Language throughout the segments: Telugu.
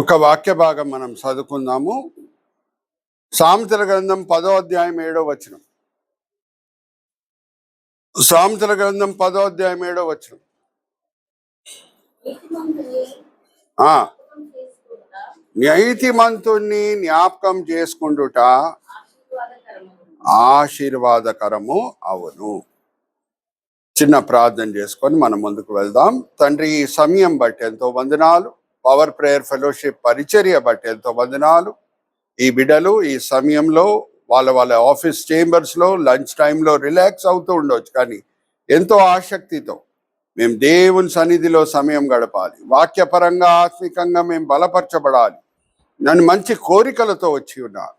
ఒక వాక్య భాగం మనం చదువుకుందాము. సామెతల గ్రంథం 10వ అధ్యాయం 7వ వచనం. సామెతల గ్రంథం 10వ అధ్యాయం 7వ వచనం. నీతిమంతుణ్ణి జ్ఞాపకం చేసుకుంటుట ఆశీర్వాదకరము అవును. చిన్న ప్రార్థన చేసుకొని మనం ముందుకు వెళ్దాం. తండ్రి, ఈ సమయం బట్టి ఎంతో వందనాలు. పవర్ ప్రేయర్ ఫెలోషిప్ పరిచర్య బట్టి ఎంతో వందనాలు. ఈ బిడ్డలు ఈ సమయంలో వాళ్ళ ఆఫీస్ చేంబర్స్లో లంచ్ టైంలో రిలాక్స్ అవుతూ ఉండవచ్చు, కానీ ఎంతో ఆసక్తితో మేము దేవుని సన్నిధిలో సమయం గడపాలి. వాక్యపరంగా ఆత్మికంగా మేము బలపరచబడాలి. నన్ను మంచి కోరికలతో వచ్చి ఉన్నారు.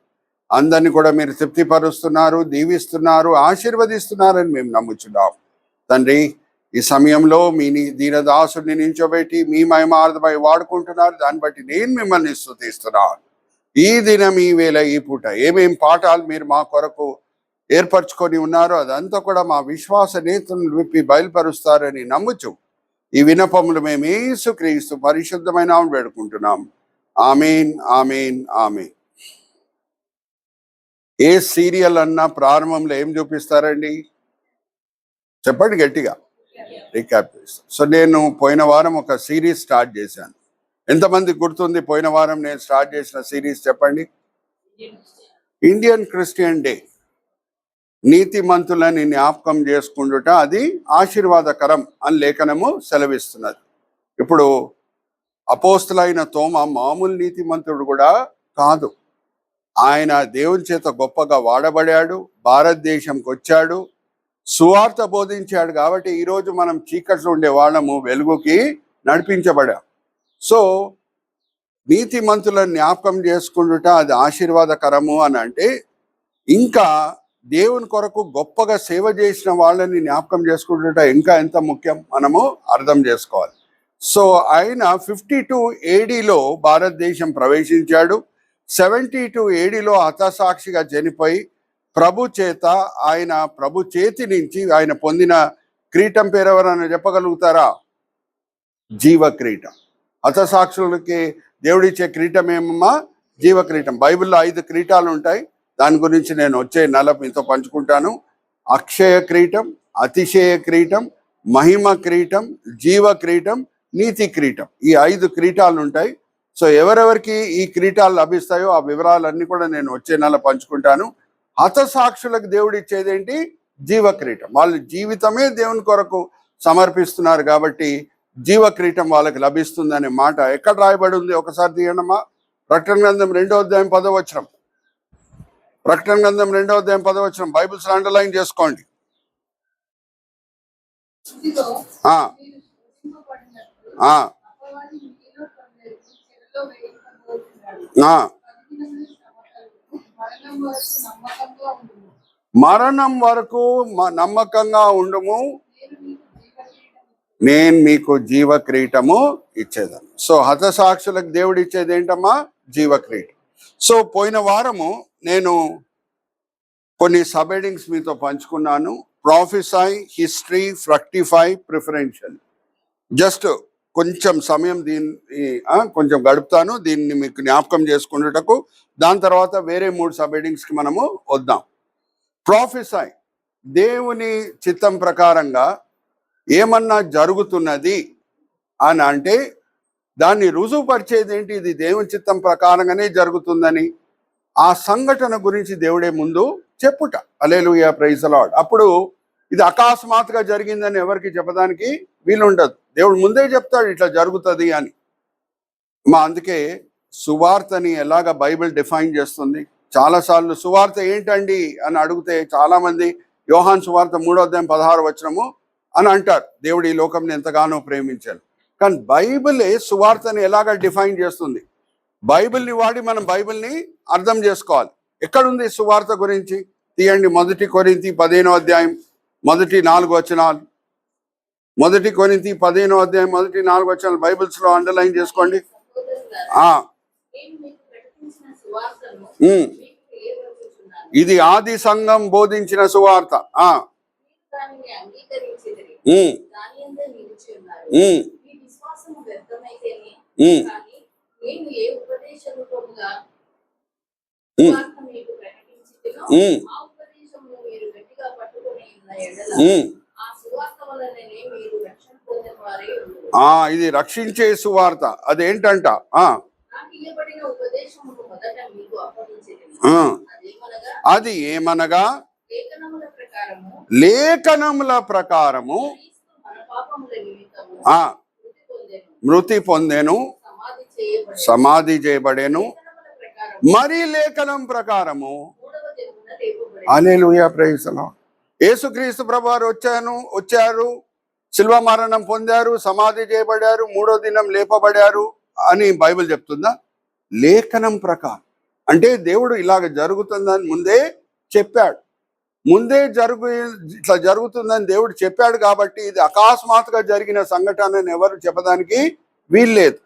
అందరినీ కూడా మీరు తృప్తిపరుస్తున్నారు, దీవిస్తున్నారు, ఆశీర్వదిస్తున్నారని మేము నమ్ముచున్నాం. తండ్రి, ఈ సమయంలో మీ దీనదాసుని నించోబెట్టి మీ మహిమార్థమై వాడుకుంటున్నారు. దాన్ని బట్టి నేను మిమ్మల్ని స్తుతిస్తున్నాను. ఈ దినం, ఈ వేళ, ఈ పూట ఏమేం పాఠాలు మీరు మా కొరకు ఏర్పరచుకొని ఉన్నారో అదంతా కూడా మా విశ్వాస నేతలను విప్పి బయలుపరుస్తారని నమ్ముచు ఈ వినపములు మేము యేసుక్రీస్తు పరిశుద్ధమైన వేడుకుంటున్నాం. ఆమేన్, ఆమేన్, ఆమేన్. ఏ సీరియల్ అన్నా ప్రారంభంలో ఏం చూపిస్తారండి? చెప్పండి గట్టిగా. రీక్యాప్ చేస్తాను. సో నేను పోయిన వారం ఒక సిరీస్ స్టార్ట్ చేశాను. ఎంతమందికి గుర్తుంది పోయిన వారం నేను స్టార్ట్ చేసిన సిరీస్? చెప్పండి. Indian Christian day. నీతిమంతులని జ్ఞాపకం చేసుకుంటుట అది ఆశీర్వాదకరం అని లేఖనము సెలవిస్తున్నది. ఇప్పుడు అపోస్తులైన తోమ మామూలు నీతిమంతుడు కూడా కాదు. ఆయన దేవుని చేత గొప్పగా వాడబడాడు, భారతదేశంకి వచ్చాడు, సువార్త బోధించాడు. కాబట్టి ఈరోజు మనం చీకట్లో ఉండే వాళ్ళము వెలుగుకి నడిపించబడాం. సో నీతిమంతులను జ్ఞాపకం చేసుకుంటుట అది ఆశీర్వాదకరము అని అంటే, ఇంకా దేవుని కొరకు గొప్పగా సేవ చేసిన వాళ్ళని జ్ఞాపకం చేసుకుంటుట ఇంకా ఎంత ముఖ్యం మనము అర్థం చేసుకోవాలి. సో ఆయన 52 ADలో భారతదేశం ప్రవేశించాడు. 72 ADలో హతసాక్షిగా చనిపోయి ప్రభు చేతి నుంచి ఆయన పొందిన క్రీటం పేరు ఎవరన్నా చెప్పగలుగుతారా? జీవ క్రీటం. హతసాక్షులకి దేవుడిచ్చే క్రీటం ఏమమ్మా? జీవ క్రీటం. బైబిల్లో 5 క్రీటాలు ఉంటాయి. దాని గురించి నేను వచ్చే నెల మీతో పంచుకుంటాను. అక్షయ క్రీటం, అతిశయ క్రీటం, మహిమ క్రీటం, జీవ క్రీటం, నీతి క్రీటం. ఈ 5 క్రీటాలు ఉంటాయి. సో ఎవరెవరికి ఈ క్రీటాలు లభిస్తాయో ఆ వివరాలన్నీ కూడా నేను వచ్చే నెల పంచుకుంటాను. హతసాక్షులకు దేవుడు ఇచ్చేదేంటి? జీవ క్రీటం. వాళ్ళ జీవితమే దేవుని కొరకు సమర్పిస్తున్నారు కాబట్టి జీవ క్రీటం వాళ్ళకి లభిస్తుందనే మాట ఎక్కడ రాయబడి ఉంది? ఒకసారి తీయండమ్మా. ప్రకటన గ్రంథం 2వ అధ్యాయం 10వ వచనం. ప్రకటన గ్రంథం 2వ అధ్యాయం 10వ వచనం. బైబిల్స్ అండర్లైన్ చేసుకోండి. మరణం వరకు నమ్మకంగా ఉండుము, నేను మీకు జీవ క్రీటము ఇచ్చేదాన్ని. సో హతసాక్షులకు దేవుడు ఇచ్చేది ఏంటమ్మా? జీవ క్రీటం. సో పోయిన వారము నేను కొన్ని సబ్ హెడింగ్స్ మీతో పంచుకున్నాను. Prophesy, history, fructify, preferential. Just కొంచెం సమయం దీన్ని కొంచెం గడుపుతాను, దీన్ని మీకు జ్ఞాపకం చేసుకునేటకు. దాని తర్వాత వేరే 3 సబ్ హెడింగ్స్కి మనము వద్దాం. ప్రాఫెసై, దేవుని చిత్తం ప్రకారంగా ఏమన్నా జరుగుతున్నది అని అంటే దాన్ని రుజువుపరిచేది ఏంటి? ఇది దేవుని చిత్తం ప్రకారంగానే జరుగుతుందని ఆ సంఘటన గురించి దేవుడే ముందు చెప్పుట. హల్లెలూయా, ప్రైజ్ ది లార్డ్. అప్పుడు ఇది అకస్మాత్తుగా జరిగిందని ఎవరికి చెప్పడానికి వీలుండదు. దేవుడు ముందే చెప్తాడు ఇట్లా జరుగుతుంది అని. అందుకే సువార్తని ఎలాగ బైబిల్ డిఫైన్ చేస్తుంది. చాలాసార్లు సువార్త ఏంటండి అని అడిగితే చాలామంది యోహాన్ సువార్త 3వ అధ్యాయం 16వ వచనము అని అంటారు. దేవుడు ఈ లోకంని ఎంతగానో ప్రేమించాడు. కానీ బైబిలే సువార్తని ఎలాగ డిఫైన్ చేస్తుంది. బైబిల్ని వాడి మనం బైబిల్ని అర్థం చేసుకోవాలి. ఎక్కడుంది సువార్త గురించి? తీయండి. 1 కొరింథీ 15వ అధ్యాయం మొదటి 4 వచనాలు. 1 కొరింథీ 15వ అధ్యాయం మొదటి 4 వచనాలు బైబిల్స్ లో అండర్లైన్ చేసుకోండి. ఇది ఆది సంఘం బోధించిన సువార్త. నేను ఏ ఉపదేశముగా ఉమ్, సువార్త మీకు ప్రకటించితినో ఉమ్, ఆ ఉపదేశమును మీరు గట్టిగా పట్టుకొని ఉన్న ఎడల ఉమ్. ఆ సువార్త వలననే మీరు రక్షణ పొందిన వారే ఉండురు. ఇది రక్షించే సువార్త. అదేంటంట? నాకు ఇయ్యబడిన ఉపదేశమును మొదట మీకు అప్పగించితిని. ఆ, అదేమనగా అది ఏమనగా లేఖనముల ప్రకారము లేఖనముల ప్రకారము క్రీస్తు మన పాపముల నిమిత్తము ఆ మృతి పొందెను, మృతి పొందెను, సమాధి చేయబడెను, సమాధి చేయబడెను, లేఖనముల ప్రకారము మరి లేఖనం ప్రకారము మూడవ దినమున లేపబడెను. హల్లెలూయా, ప్రైజ్ ది లార్డ్. యేసుక్రీస్తు ప్రభువారు వచ్చారు, శిల్వ మరణం పొందారు, సమాధి చేయబడారు, మూడో దినం లేపబడారు అని బైబిల్ చెప్తుందా? లేఖనం ప్రకారం అంటే దేవుడు ఇలాగ జరుగుతుందని ముందే చెప్పాడు. ముందే ఇట్లా జరుగుతుందని దేవుడు చెప్పాడు కాబట్టి ఇది అకస్మాత్తుగా జరిగిన సంఘటన ఎవరు చెప్పడానికి వీల్లేదు.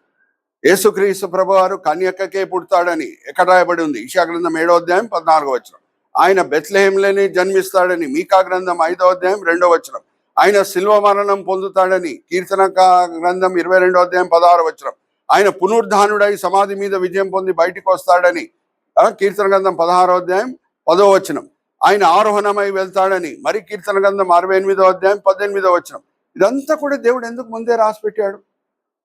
యేసుక్రీస్తు ప్రభువారు కన్యకకే పుడతాడని ఎక్కడ రాయబడి ఉంది? ఇషయా గ్రంథం 7వ అధ్యాయం 14వ వచనం. ఆయన బెత్లెహేంలోనే జన్మిస్తాడని మీకా గ్రంథం 5వ అధ్యాయం 2వ వచనం. ఆయన శిల్వ మరణం పొందుతాడని కీర్తన గ్రంథం 22వ అధ్యాయం 16వ వచనం. ఆయన పునరుద్ధానుడై సమాధి మీద విజయం పొంది బయటికి వస్తాడని కీర్తన గ్రంథం 16వ అధ్యాయం 10వ వచనం. ఆయన ఆరోహణమై వెళ్తాడని మరి కీర్తన గ్రంథం 68వ అధ్యాయం 18వ వచనం. ఇదంతా కూడా దేవుడు ఎందుకు ముందే రాసి పెట్టాడు?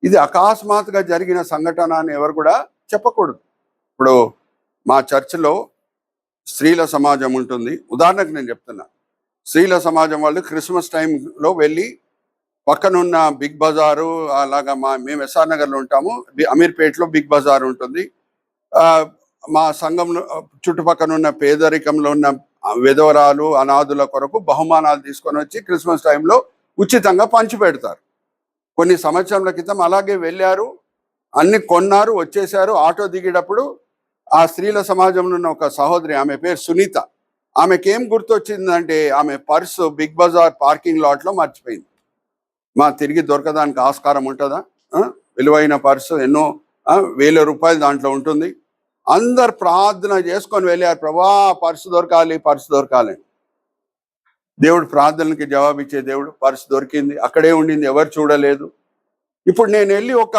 ఇది అకస్మాత్తుగా జరిగిన సంఘటన అని ఎవరు కూడా చెప్పకూడదు. ఇప్పుడు మా చర్చిలో స్త్రీల సమాజం ఉంటుంది. ఉదాహరణకు నేను చెప్తున్నా, స్త్రీల సమాజం వాళ్ళు క్రిస్మస్ టైంలో వెళ్ళి పక్కనున్న బిగ్ బజారు అలాగా మేము ఎస్ఆర్ నగర్లో ఉంటాము, అమీర్పేటలో బిగ్ బజార్ ఉంటుంది. మా సంఘంలో చుట్టుపక్కల ఉన్న పేదరికంలో ఉన్న విధవరాలు అనాథుల కొరకు బహుమానాలు తీసుకొని వచ్చి క్రిస్మస్ టైంలో ఉచితంగా పంచి పెడతారు. కొన్ని సంవత్సరాల క్రితం అలాగే వెళ్ళారు, అన్ని కొన్నారు, వచ్చేసారు. ఆటో దిగేటప్పుడు ఆ స్త్రీల సమాజంలో ఉన్న ఒక సహోదరి, ఆమె పేరు సునీత, ఆమెకేం గుర్తొచ్చిందంటే ఆమె పర్సు బిగ్ బజార్ పార్కింగ్ లాట్లో మర్చిపోయింది. తిరిగి దొరకడానికి ఆస్కారం ఉంటుందా? విలువైన పర్సు, ఎన్నో వేల రూపాయలు దాంట్లో ఉంటుంది. అందరు ప్రార్థన చేసుకొని వెళ్ళారు, ప్రభా పర్సు దొరకాలి, పర్సు దొరకాలి. దేవుడు ప్రార్థనలకి జవాబిచ్చే దేవుడు. పర్సు దొరికింది, అక్కడే ఉండింది, ఎవరు చూడలేదు. ఇప్పుడు నేను వెళ్ళి ఒక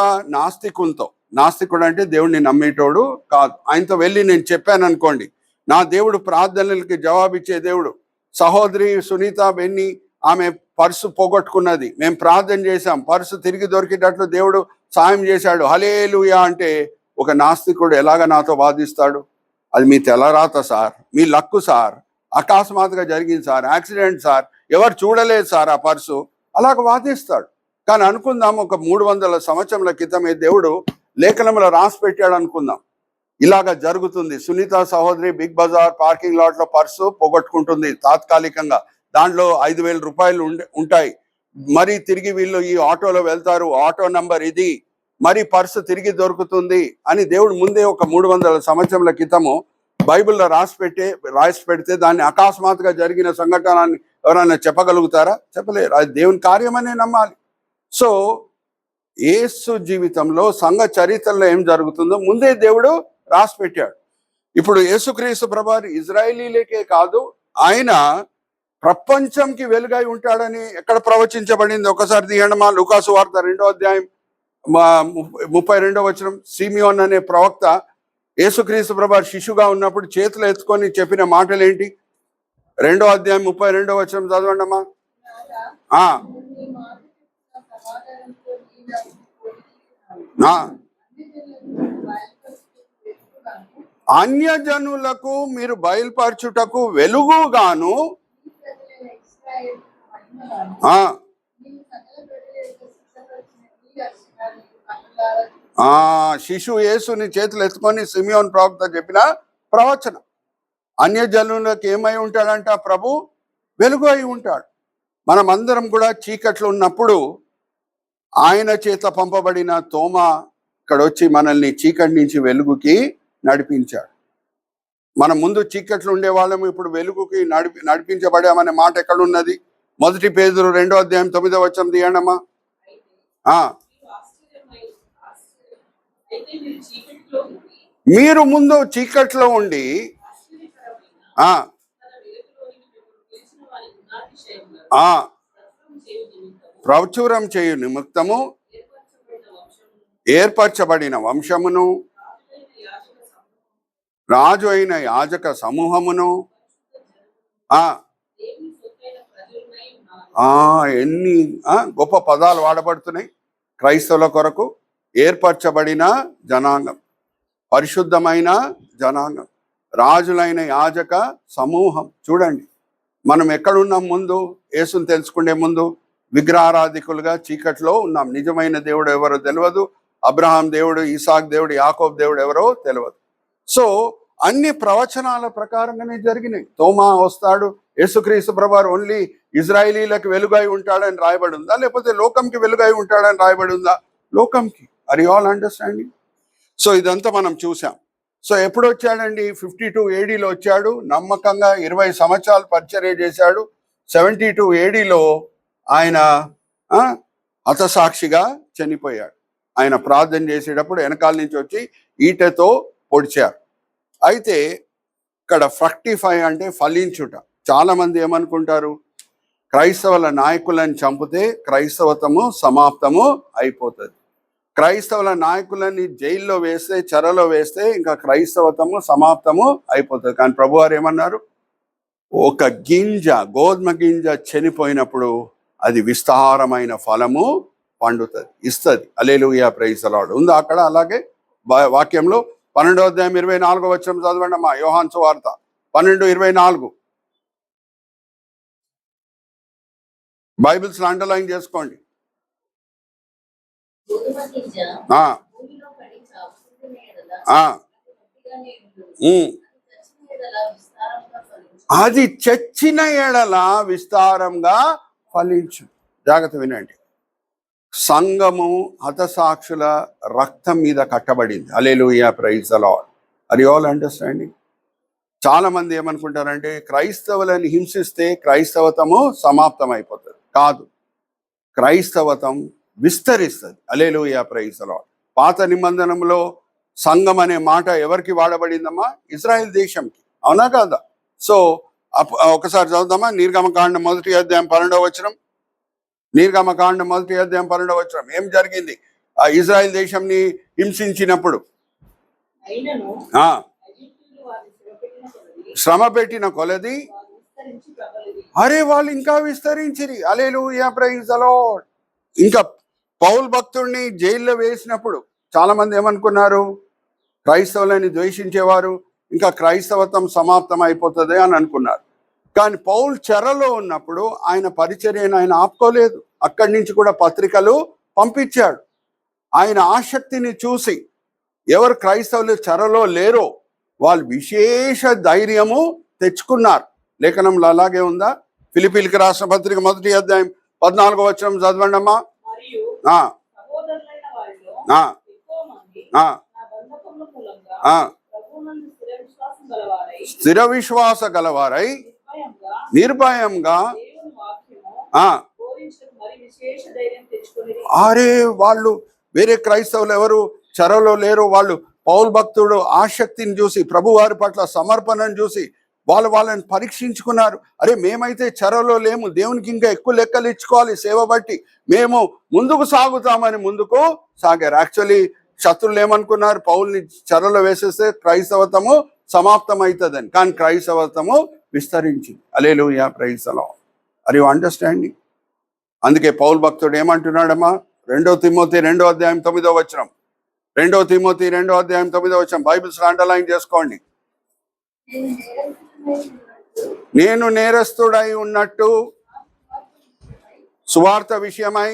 నాస్తికుడు అంటే దేవుడిని నమ్మేటోడు కాదు, ఆయనతో వెళ్ళి నేను చెప్పాను అనుకోండి, నా దేవుడు ప్రార్థనలకి జవాబిచ్చే దేవుడు. సహోదరి సునీత బెన్ని, ఆమె పర్సు పోగొట్టుకున్నది, మేము ప్రార్థన చేశాం, పర్సు తిరిగి దొరికేటట్లు దేవుడు సాయం చేశాడు, హల్లెలూయా అంటే ఒక నాస్తికుడు ఎలాగ నాతో వాదిస్తాడు? అది మీ తెల్లరాత సార్, మీ లక్కు సార్, అకస్మాత్తుగా జరిగింది సార్, యాక్సిడెంట్ సార్, ఎవరు చూడలేదు సార్ ఆ పర్సు, అలాగ వాదిస్తాడు. కానీ అనుకుందాం, ఒక 300 సంవత్సరాల క్రితమే దేవుడు లేఖనంలో రాసి పెట్టాడు అనుకుందాం, ఇలాగ జరుగుతుంది. సునీత సహోదరి బిగ్ బజార్ పార్కింగ్ లాట్లో పర్సు పోగొట్టుకుంటుంది తాత్కాలికంగా, దాంట్లో 5,000 రూపాయలు ఉంటాయి. మరి తిరిగి వీళ్ళు ఈ ఆటోలో వెళ్తారు, ఆటో నంబర్ ఇది, మరి పర్సు తిరిగి దొరుకుతుంది అని దేవుడు ముందే ఒక 300 సంవత్సరాల క్రితము బైబిల్లో రాసి పెడితే దాన్ని అకస్మాత్తుగా జరిగిన సంఘటనని ఎవరైనా చెప్పగలుగుతారా? చెప్పలేరు. అది దేవుని కార్యమనే నమ్మాలి. సో యేసు జీవితంలో సంఘ చరిత్రలో ఏం జరుగుతుందో ముందే దేవుడు రాసి పెట్టాడు. ఇప్పుడు యేసుక్రీస్తు ప్రభువారు ఇజ్రాయేలీలకే కాదు, ఆయన ప్రపంచంకి వెలుగై ఉంటాడని ఎక్కడ ప్రవచించబడింది? ఒకసారి తీయండి మా లూకాసు వార్త 2వ అధ్యాయం 32వ వచనం. సిమియోన్ అనే ప్రవక్త యేసుక్రీస్తు ప్రభువారు శిశువుగా ఉన్నప్పుడు చేతులు ఎత్తుకొని చెప్పిన మాటలు ఏంటి? 2వ అధ్యాయం 32వ వచనం చదవండి అమ్మా. అన్యజనులకు మీరు బయలుపరచుటకు వెలుగుగాను, శిశువు యేసుని చేతులు ఎత్తుకొని సిమియోన్ ప్రవక్త చెప్పిన ప్రవచనం. అన్యజనులకు ఏమై ఉంటాడంట? ప్రభు వెలుగు అయి ఉంటాడు. మనం అందరం కూడా చీకట్లు ఉన్నప్పుడు ఆయన చేత పంపబడిన తోమా ఇక్కడ వచ్చి మనల్ని చీకటి నుంచి వెలుగుకి నడిపించాడు. మనం ముందు చీకట్లు ఉండేవాళ్ళము, ఇప్పుడు వెలుగుకి నడిపించబడామనే మాట ఎక్కడున్నది? 1 పేతురు 2వ అధ్యాయం 9వ వచనం తీయండమ్మా. మీరు ముందు చీకట్లో ఉండి ప్రచురం చేయు నిమిత్తము ఏర్పరచబడిన వంశమును, రాజు అయిన యాజక సమూహమును, ఆ ఎన్ని గొప్ప పదాలు వాడబడుతున్నాయి. క్రైస్తవుల కొరకు ఏర్పరచబడిన జనాంగం, పరిశుద్ధమైన జనాంగం, రాజులైన యాజక సమూహం. చూడండి, మనం ఎక్కడున్నాం? ముందు యేసుని తెలుసుకునే ముందు విగ్రహారాధికులుగా చీకట్లో ఉన్నాం. నిజమైన దేవుడు ఎవరో తెలియదు. అబ్రహాం దేవుడు, ఇసాక్ దేవుడు, యాకోబ్ దేవుడు ఎవరో తెలియదు. సో అన్ని ప్రవచనాల ప్రకారంగానే జరిగినాయి. తోమా వస్తాడు, యేసుక్రీస్తు ప్రభువారు ఓన్లీ ఇజ్రాయిలీలకు వెలుగై ఉంటాడని రాయబడి ఉందా, లేకపోతే లోకంకి వెలుగై ఉంటాడని రాయబడి ఉందా? లోకంకి. Are you all understanding? So ఇదంతా మనం చూసాం. సో ఎప్పుడు వచ్చాడండి? 52 ADలో వచ్చాడు. నమ్మకంగా 20 సంవత్సరాలు పరిచర్య చేశాడు. 72 ADలో ఆయన హతసాక్షిగా చనిపోయాడు. ఆయన ప్రార్థన చేసేటప్పుడు వెనకాల నుంచి వచ్చి ఈటతో పొడిచారు. అయితే ఇక్కడ ఫ్రక్టిఫై అంటే ఫలించుట. చాలా మంది ఏమనుకుంటారు, క్రైస్తవుల నాయకులను చంపితే క్రైస్తవతము సమాప్తము అయిపోతుంది. క్రైస్తవుల నాయకులని జైల్లో వేస్తే, చెరలో వేస్తే ఇంకా క్రైస్తవతము సమాప్తము అయిపోతుంది. కానీ ప్రభువారు ఏమన్నారు? ఒక గింజ, గోధుమ గింజ చనిపోయినప్పుడు అది విస్తారమైన ఫలము పండుతుంది, ఇస్తుంది. హల్లెలూయా, ప్రైజ్ ది లార్డ్. ఉందా అక్కడ? అలాగే వాక్యంలో 12వ అధ్యాయం 24వ వచనం చదవండి అమ్మా. యోహాను సువార్త 12:24. బైబిల్స్ అండర్లైన్ చేసుకోండి. అది చచ్చిన ఎడల విస్తారంగా ఫలించు. జాగ్రత్త వినండి. సంఘము హతసాక్షుల రక్తం మీద కట్టబడింది. Hallelujah, praise the Lord. Are you all understanding? చాలా మంది ఏమనుకుంటారంటే క్రైస్తవులను హింసిస్తే క్రైస్తవతము సమాప్తం అయిపోతుంది. కాదు, క్రైస్తవతం విస్తరిస్తుంది. హల్లెలూయా, ప్రైజ్ ది లార్డ్. పాత నిబంధనలో సంఘం అనే మాట ఎవరికి వాడబడిందమ్మా? ఇజ్రాయెల్ దేశంకి. అవునా కాదా? సో ఒకసారి చదువుదామా. నిర్గమకాండం 1వ అధ్యాయం 12వ వచనం. నిర్గమకాండం 1వ అధ్యాయం 12వ వచనం. ఏం జరిగింది? ఆ ఇజ్రాయెల్ దేశంని హింసించినప్పుడు శ్రమ పెట్టిన కొలది అరే వాళ్ళు ఇంకా విస్తరించిరి. హల్లెలూయా, ప్రైజ్ ది లార్డ్. ఇంకా పౌలు భక్తుడిని జైల్లో వేసినప్పుడు చాలా మంది ఏమనుకున్నారు? క్రైస్తవులని ద్వేషించేవారు ఇంకా క్రైస్తవత్వం సమాప్తం అయిపోతుంది అని అనుకున్నారు. కానీ పౌలు చెరలో ఉన్నప్పుడు ఆయన పరిచర్యను ఆయన ఆపుకోలేదు. అక్కడి నుంచి కూడా పత్రికలు పంపించాడు. ఆయన ఆసక్తిని చూసి ఎవరు క్రైస్తవులు చెరలో లేరో వాళ్ళు విశేష ధైర్యము తెచ్చుకున్నారు. లేఖనంలో అలాగే ఉందా? ఫిలిప్పీయులకు రాసిన పత్రిక 1వ అధ్యాయం 14వ వచనం చదవండి అమ్మా. స్థిర విశ్వాస గలవారై నిర్భయంగా అరే వాళ్ళు వేరే క్రైస్తవులు ఎవరు చెరలో లేరు. వాళ్ళు పౌలు భక్తుడు ఆసక్తిని చూసి, ప్రభువారి పట్ల సమర్పణను చూసి వాళ్ళని పరీక్షించుకున్నారు. అరే మేమైతే చెరలో లేము, దేవునికి ఇంకా ఎక్కువ లెక్కలు ఇచ్చుకోవాలి సేవ బట్టి, మేము ముందుకు సాగుతామని ముందుకు సాగారు. యాక్చువల్లీ శత్రులు ఏమనుకున్నారు? పౌల్ని చెరలో వేసేస్తే క్రైస్తవతము సమాప్తం అవుతుందని. కానీ క్రైస్తవతము విస్తరించింది. Hallelujah, praise the Lord. Are you understanding? అందుకే పౌలు భక్తుడు ఏమంటున్నాడమ్మా? 2 తిమోతి 2వ అధ్యాయం 9వ వచనం. 2 తిమోతి 2వ అధ్యాయం 9వ వచనం. బైబిల్స్ అండర్లైన్ చేసుకోండి. నేను నేరస్తుడై ఉన్నట్టు సువార్త విషయమై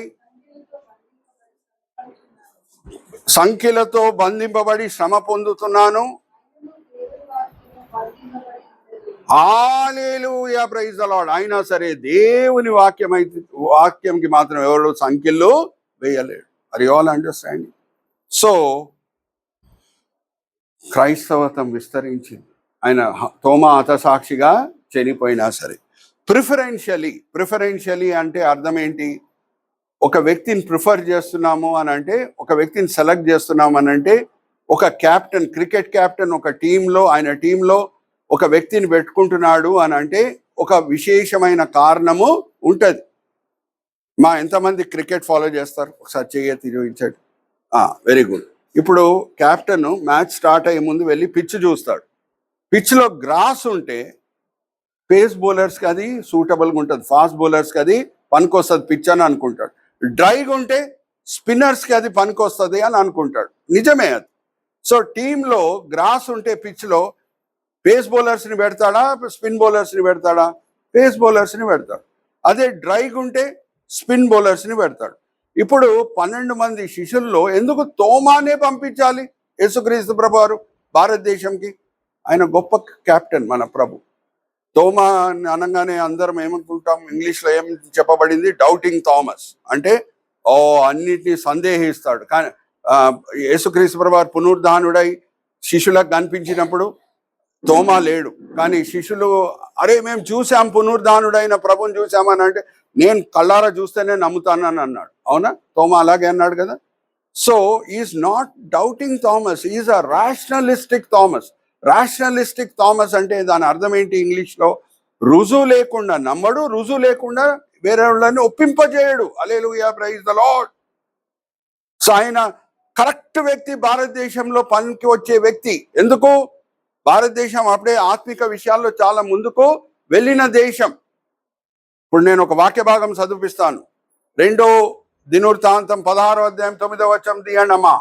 సంఖ్యలతో బంధింపబడి శ్రమ పొందుతున్నాను. Hallelujah, praise the Lord. అయినా సరే దేవుని వాక్యంకి మాత్రం ఎవరు సంఖ్యలు వేయలేడు. Are you all understanding? So క్రైస్తవతం విస్తరించింది. ఆయన తోమా హతసాక్షిగా చనిపోయినా సరే. ప్రిఫరెన్షియలీ అంటే అర్థం ఏంటి? ఒక వ్యక్తిని ప్రిఫర్ చేస్తున్నాము అని అంటే, ఒక వ్యక్తిని సెలెక్ట్ చేస్తున్నాము అని అంటే, ఒక క్యాప్టెన్, క్రికెట్ క్యాప్టెన్ ఒక టీంలో, ఆయన టీంలో ఒక వ్యక్తిని పెట్టుకుంటున్నాడు అని అంటే ఒక విశేషమైన కారణము ఉంటుంది. ఎంతమంది క్రికెట్ ఫాలో చేస్తారు? ఒకసారి చేయెత్తి చూపించండి. Very good. ఇప్పుడు కెప్టెన్ మ్యాచ్ స్టార్ట్ అయ్యే ముందు వెళ్ళి పిచ్ చూస్తాడు. పిచ్లో గ్రాస్ ఉంటే పేస్ బౌలర్స్కి అది సూటబుల్గా ఉంటుంది, ఫాస్ట్ బౌలర్స్కి అది పనికొస్తుంది పిచ్ అని అనుకుంటాడు. డ్రైగా ఉంటే స్పిన్నర్స్కి అది పనికొస్తుంది అని అనుకుంటాడు. నిజమే అది. సో టీంలో గ్రాస్ ఉంటే పిచ్లో పేస్ బౌలర్స్ని పెడతాడా, స్పిన్ బౌలర్స్ని పెడతాడా? పేస్ బౌలర్స్ని పెడతాడు. అదే డ్రైగా ఉంటే స్పిన్ బౌలర్స్ని పెడతాడు. ఇప్పుడు 12 మంది శిష్యుల్లో ఎందుకు తోమానే పంపించాలి యేసుక్రీస్తు ప్రభు వారు భారతదేశంకి? ఆయన గొప్ప కెప్టెన్ మన ప్రభు. తోమా అనగానే అందరం ఏమనుకుంటాం, ఇంగ్లీష్లో ఏం చెప్పబడింది? Doubting Thomas. అంటే అన్నిటినీ సందేహిస్తాడు. కానీ యేసుక్రీస్తు ప్రభు వారు పునరుద్ధానుడై శిష్యులకు కనిపించినప్పుడు తోమా లేడు. కానీ శిష్యులు, అరే మేము చూసాం పునరుద్ధానుడైన ప్రభుని చూసామని అంటే, నేను కళ్ళారా చూస్తేనే నమ్ముతానని అన్నాడు. అవునా? తోమా అలాగే అన్నాడు కదా. So is not doubting Thomas, is a rationalistic Thomas. Rationalistic Thomas అంటే దాని అర్థం ఏంటి ఇంగ్లీష్లో? రుజువు లేకుండా నమ్మడు, రుజువు లేకుండా వేరే వాళ్ళని ఒప్పింపజేయడు. హల్లెలూయా, ప్రైజ్ ద లార్డ్. సో ఆయన కరెక్ట్ వ్యక్తి, భారతదేశంలో పనికి వచ్చే వ్యక్తి. ఎందుకు? భారతదేశం అప్పుడే ఆత్మిక విషయాల్లో చాలా ముందుకు వెళ్ళిన దేశం. ఇప్పుడు నేను ఒక వాక్య భాగం చదివిస్తాను. 2 దినవృత్తాంతం 16వ అధ్యాయం 9వ వచనం తీయండి అమ్మా.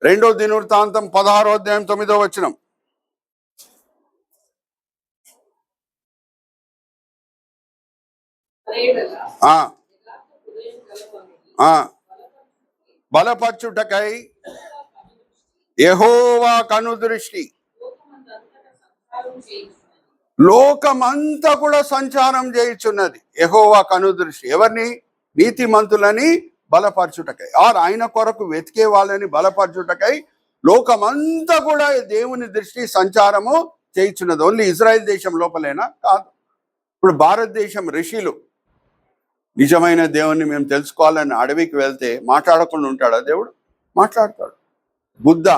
2 దినవృత్తాంతం 16వ అధ్యాయం 9వ వచనం. బలపరచుటకై యెహోవా కనుదృష్టి లోకమంతా కూడా సంచారం చేయుచున్నది. యెహోవా కనుదృష్టి ఎవరిని? నీతిమంతులని బలపరచుటకై, ఆయన కొరకు వెతికే వాళ్ళని బలపరచుటకై లోకమంతా కూడా దేవుని దృష్టి సంచారము చేయుచున్నది. ఓన్లీ ఇజ్రాయెల్ దేశం లోపలేనా? కాదు. ఇప్పుడు భారతదేశం ఋషులు నిజమైన దేవుణ్ణి మేము తెలుసుకోవాలని అడవికి వెళ్తే మాట్లాడకుండా ఉంటాడా దేవుడు? మాట్లాడతాడు. బుద్ధ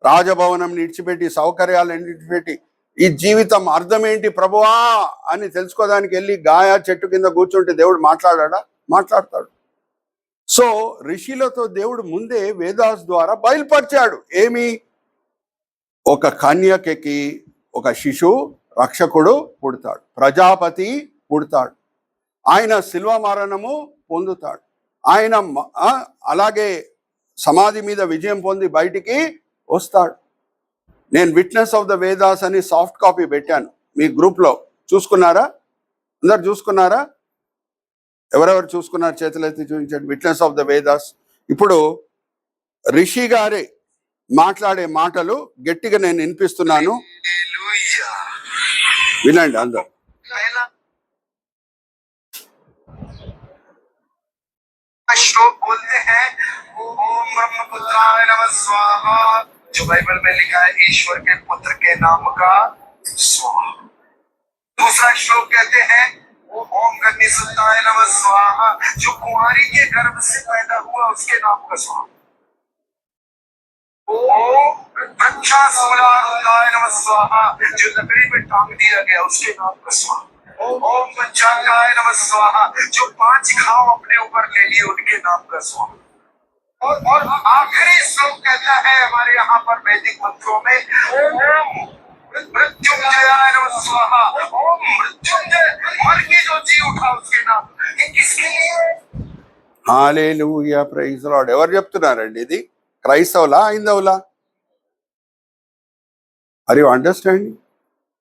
రాజభవనం విడిచిపెట్టి, సౌకర్యాలను విడిచిపెట్టి, ఈ జీవితం అర్థం ఏంటి ప్రభువా అని తెలుసుకోవడానికి వెళ్ళి గాయా చెట్టు కింద కూర్చుంటే దేవుడు మాట్లాడా? మాట్లాడతాడు. సో ఋషులతో దేవుడు ముందే వేదాస్ ద్వారా బయలుపరిచాడు. ఏమి? ఒక కన్యకకి ఒక శిశువు రక్షకుడు పుడతాడు, ప్రజాపతి పుడతాడు, ఆయన శిల్వ మరణము పొందుతాడు, ఆయన అలాగే సమాధి మీద విజయం పొంది బయటికి వస్తాడు. నేను విట్నెస్ ఆఫ్ ద వేదాస్ అని సాఫ్ట్ కాపీ పెట్టాను మీ గ్రూప్లో. చూసుకున్నారా? అందరు చూసుకున్నారా? ఎవరెవరు చూసుకున్నారు చేతులెత్తి చూపించండి. Witness of the Vedas. ఇప్పుడు రిషి గారే మాట్లాడే మాటలు గట్టిగా నేను వినిపిస్తున్నాను, వినండి అందరు. श्लोक बोलते हैं ओम ब्रह्मपुत्राय नमः स्वाहा, जो बाइबल में लिखा है ईश्वर के पुत्र के नाम का स्वाहा। दूसरा श्लोक कहते हैं ओम कन्यासुताय नमः स्वाहा, जो कुंवारी के गर्भ से पैदा हुआ उसके नाम का स्वाहा। ओम वृक्षासुलाय नमः स्वाहा, जो लकड़ी में टांग दिया गया उसके नाम का स्वाहा। ओम पंचांगाय नमः स्वाहा, जो 5 घाव अपने ऊपर ले लिए उनके नाम का स्वाहा। और आखिरी श्लोक कहता है हमारे यहाँ पर वैदिक मंत्रों में ओम मृत्युंजयाय नमः स्वाहा, ओम मृत्युंजय, मर के जो जी उठा उसके नाम। ये किसके लिए? Hallelujah, praise the Lord. ఎవరు చెప్తున్నారండి ఇది? క్రైస్తవులా, హైందవులా? Are you understanding?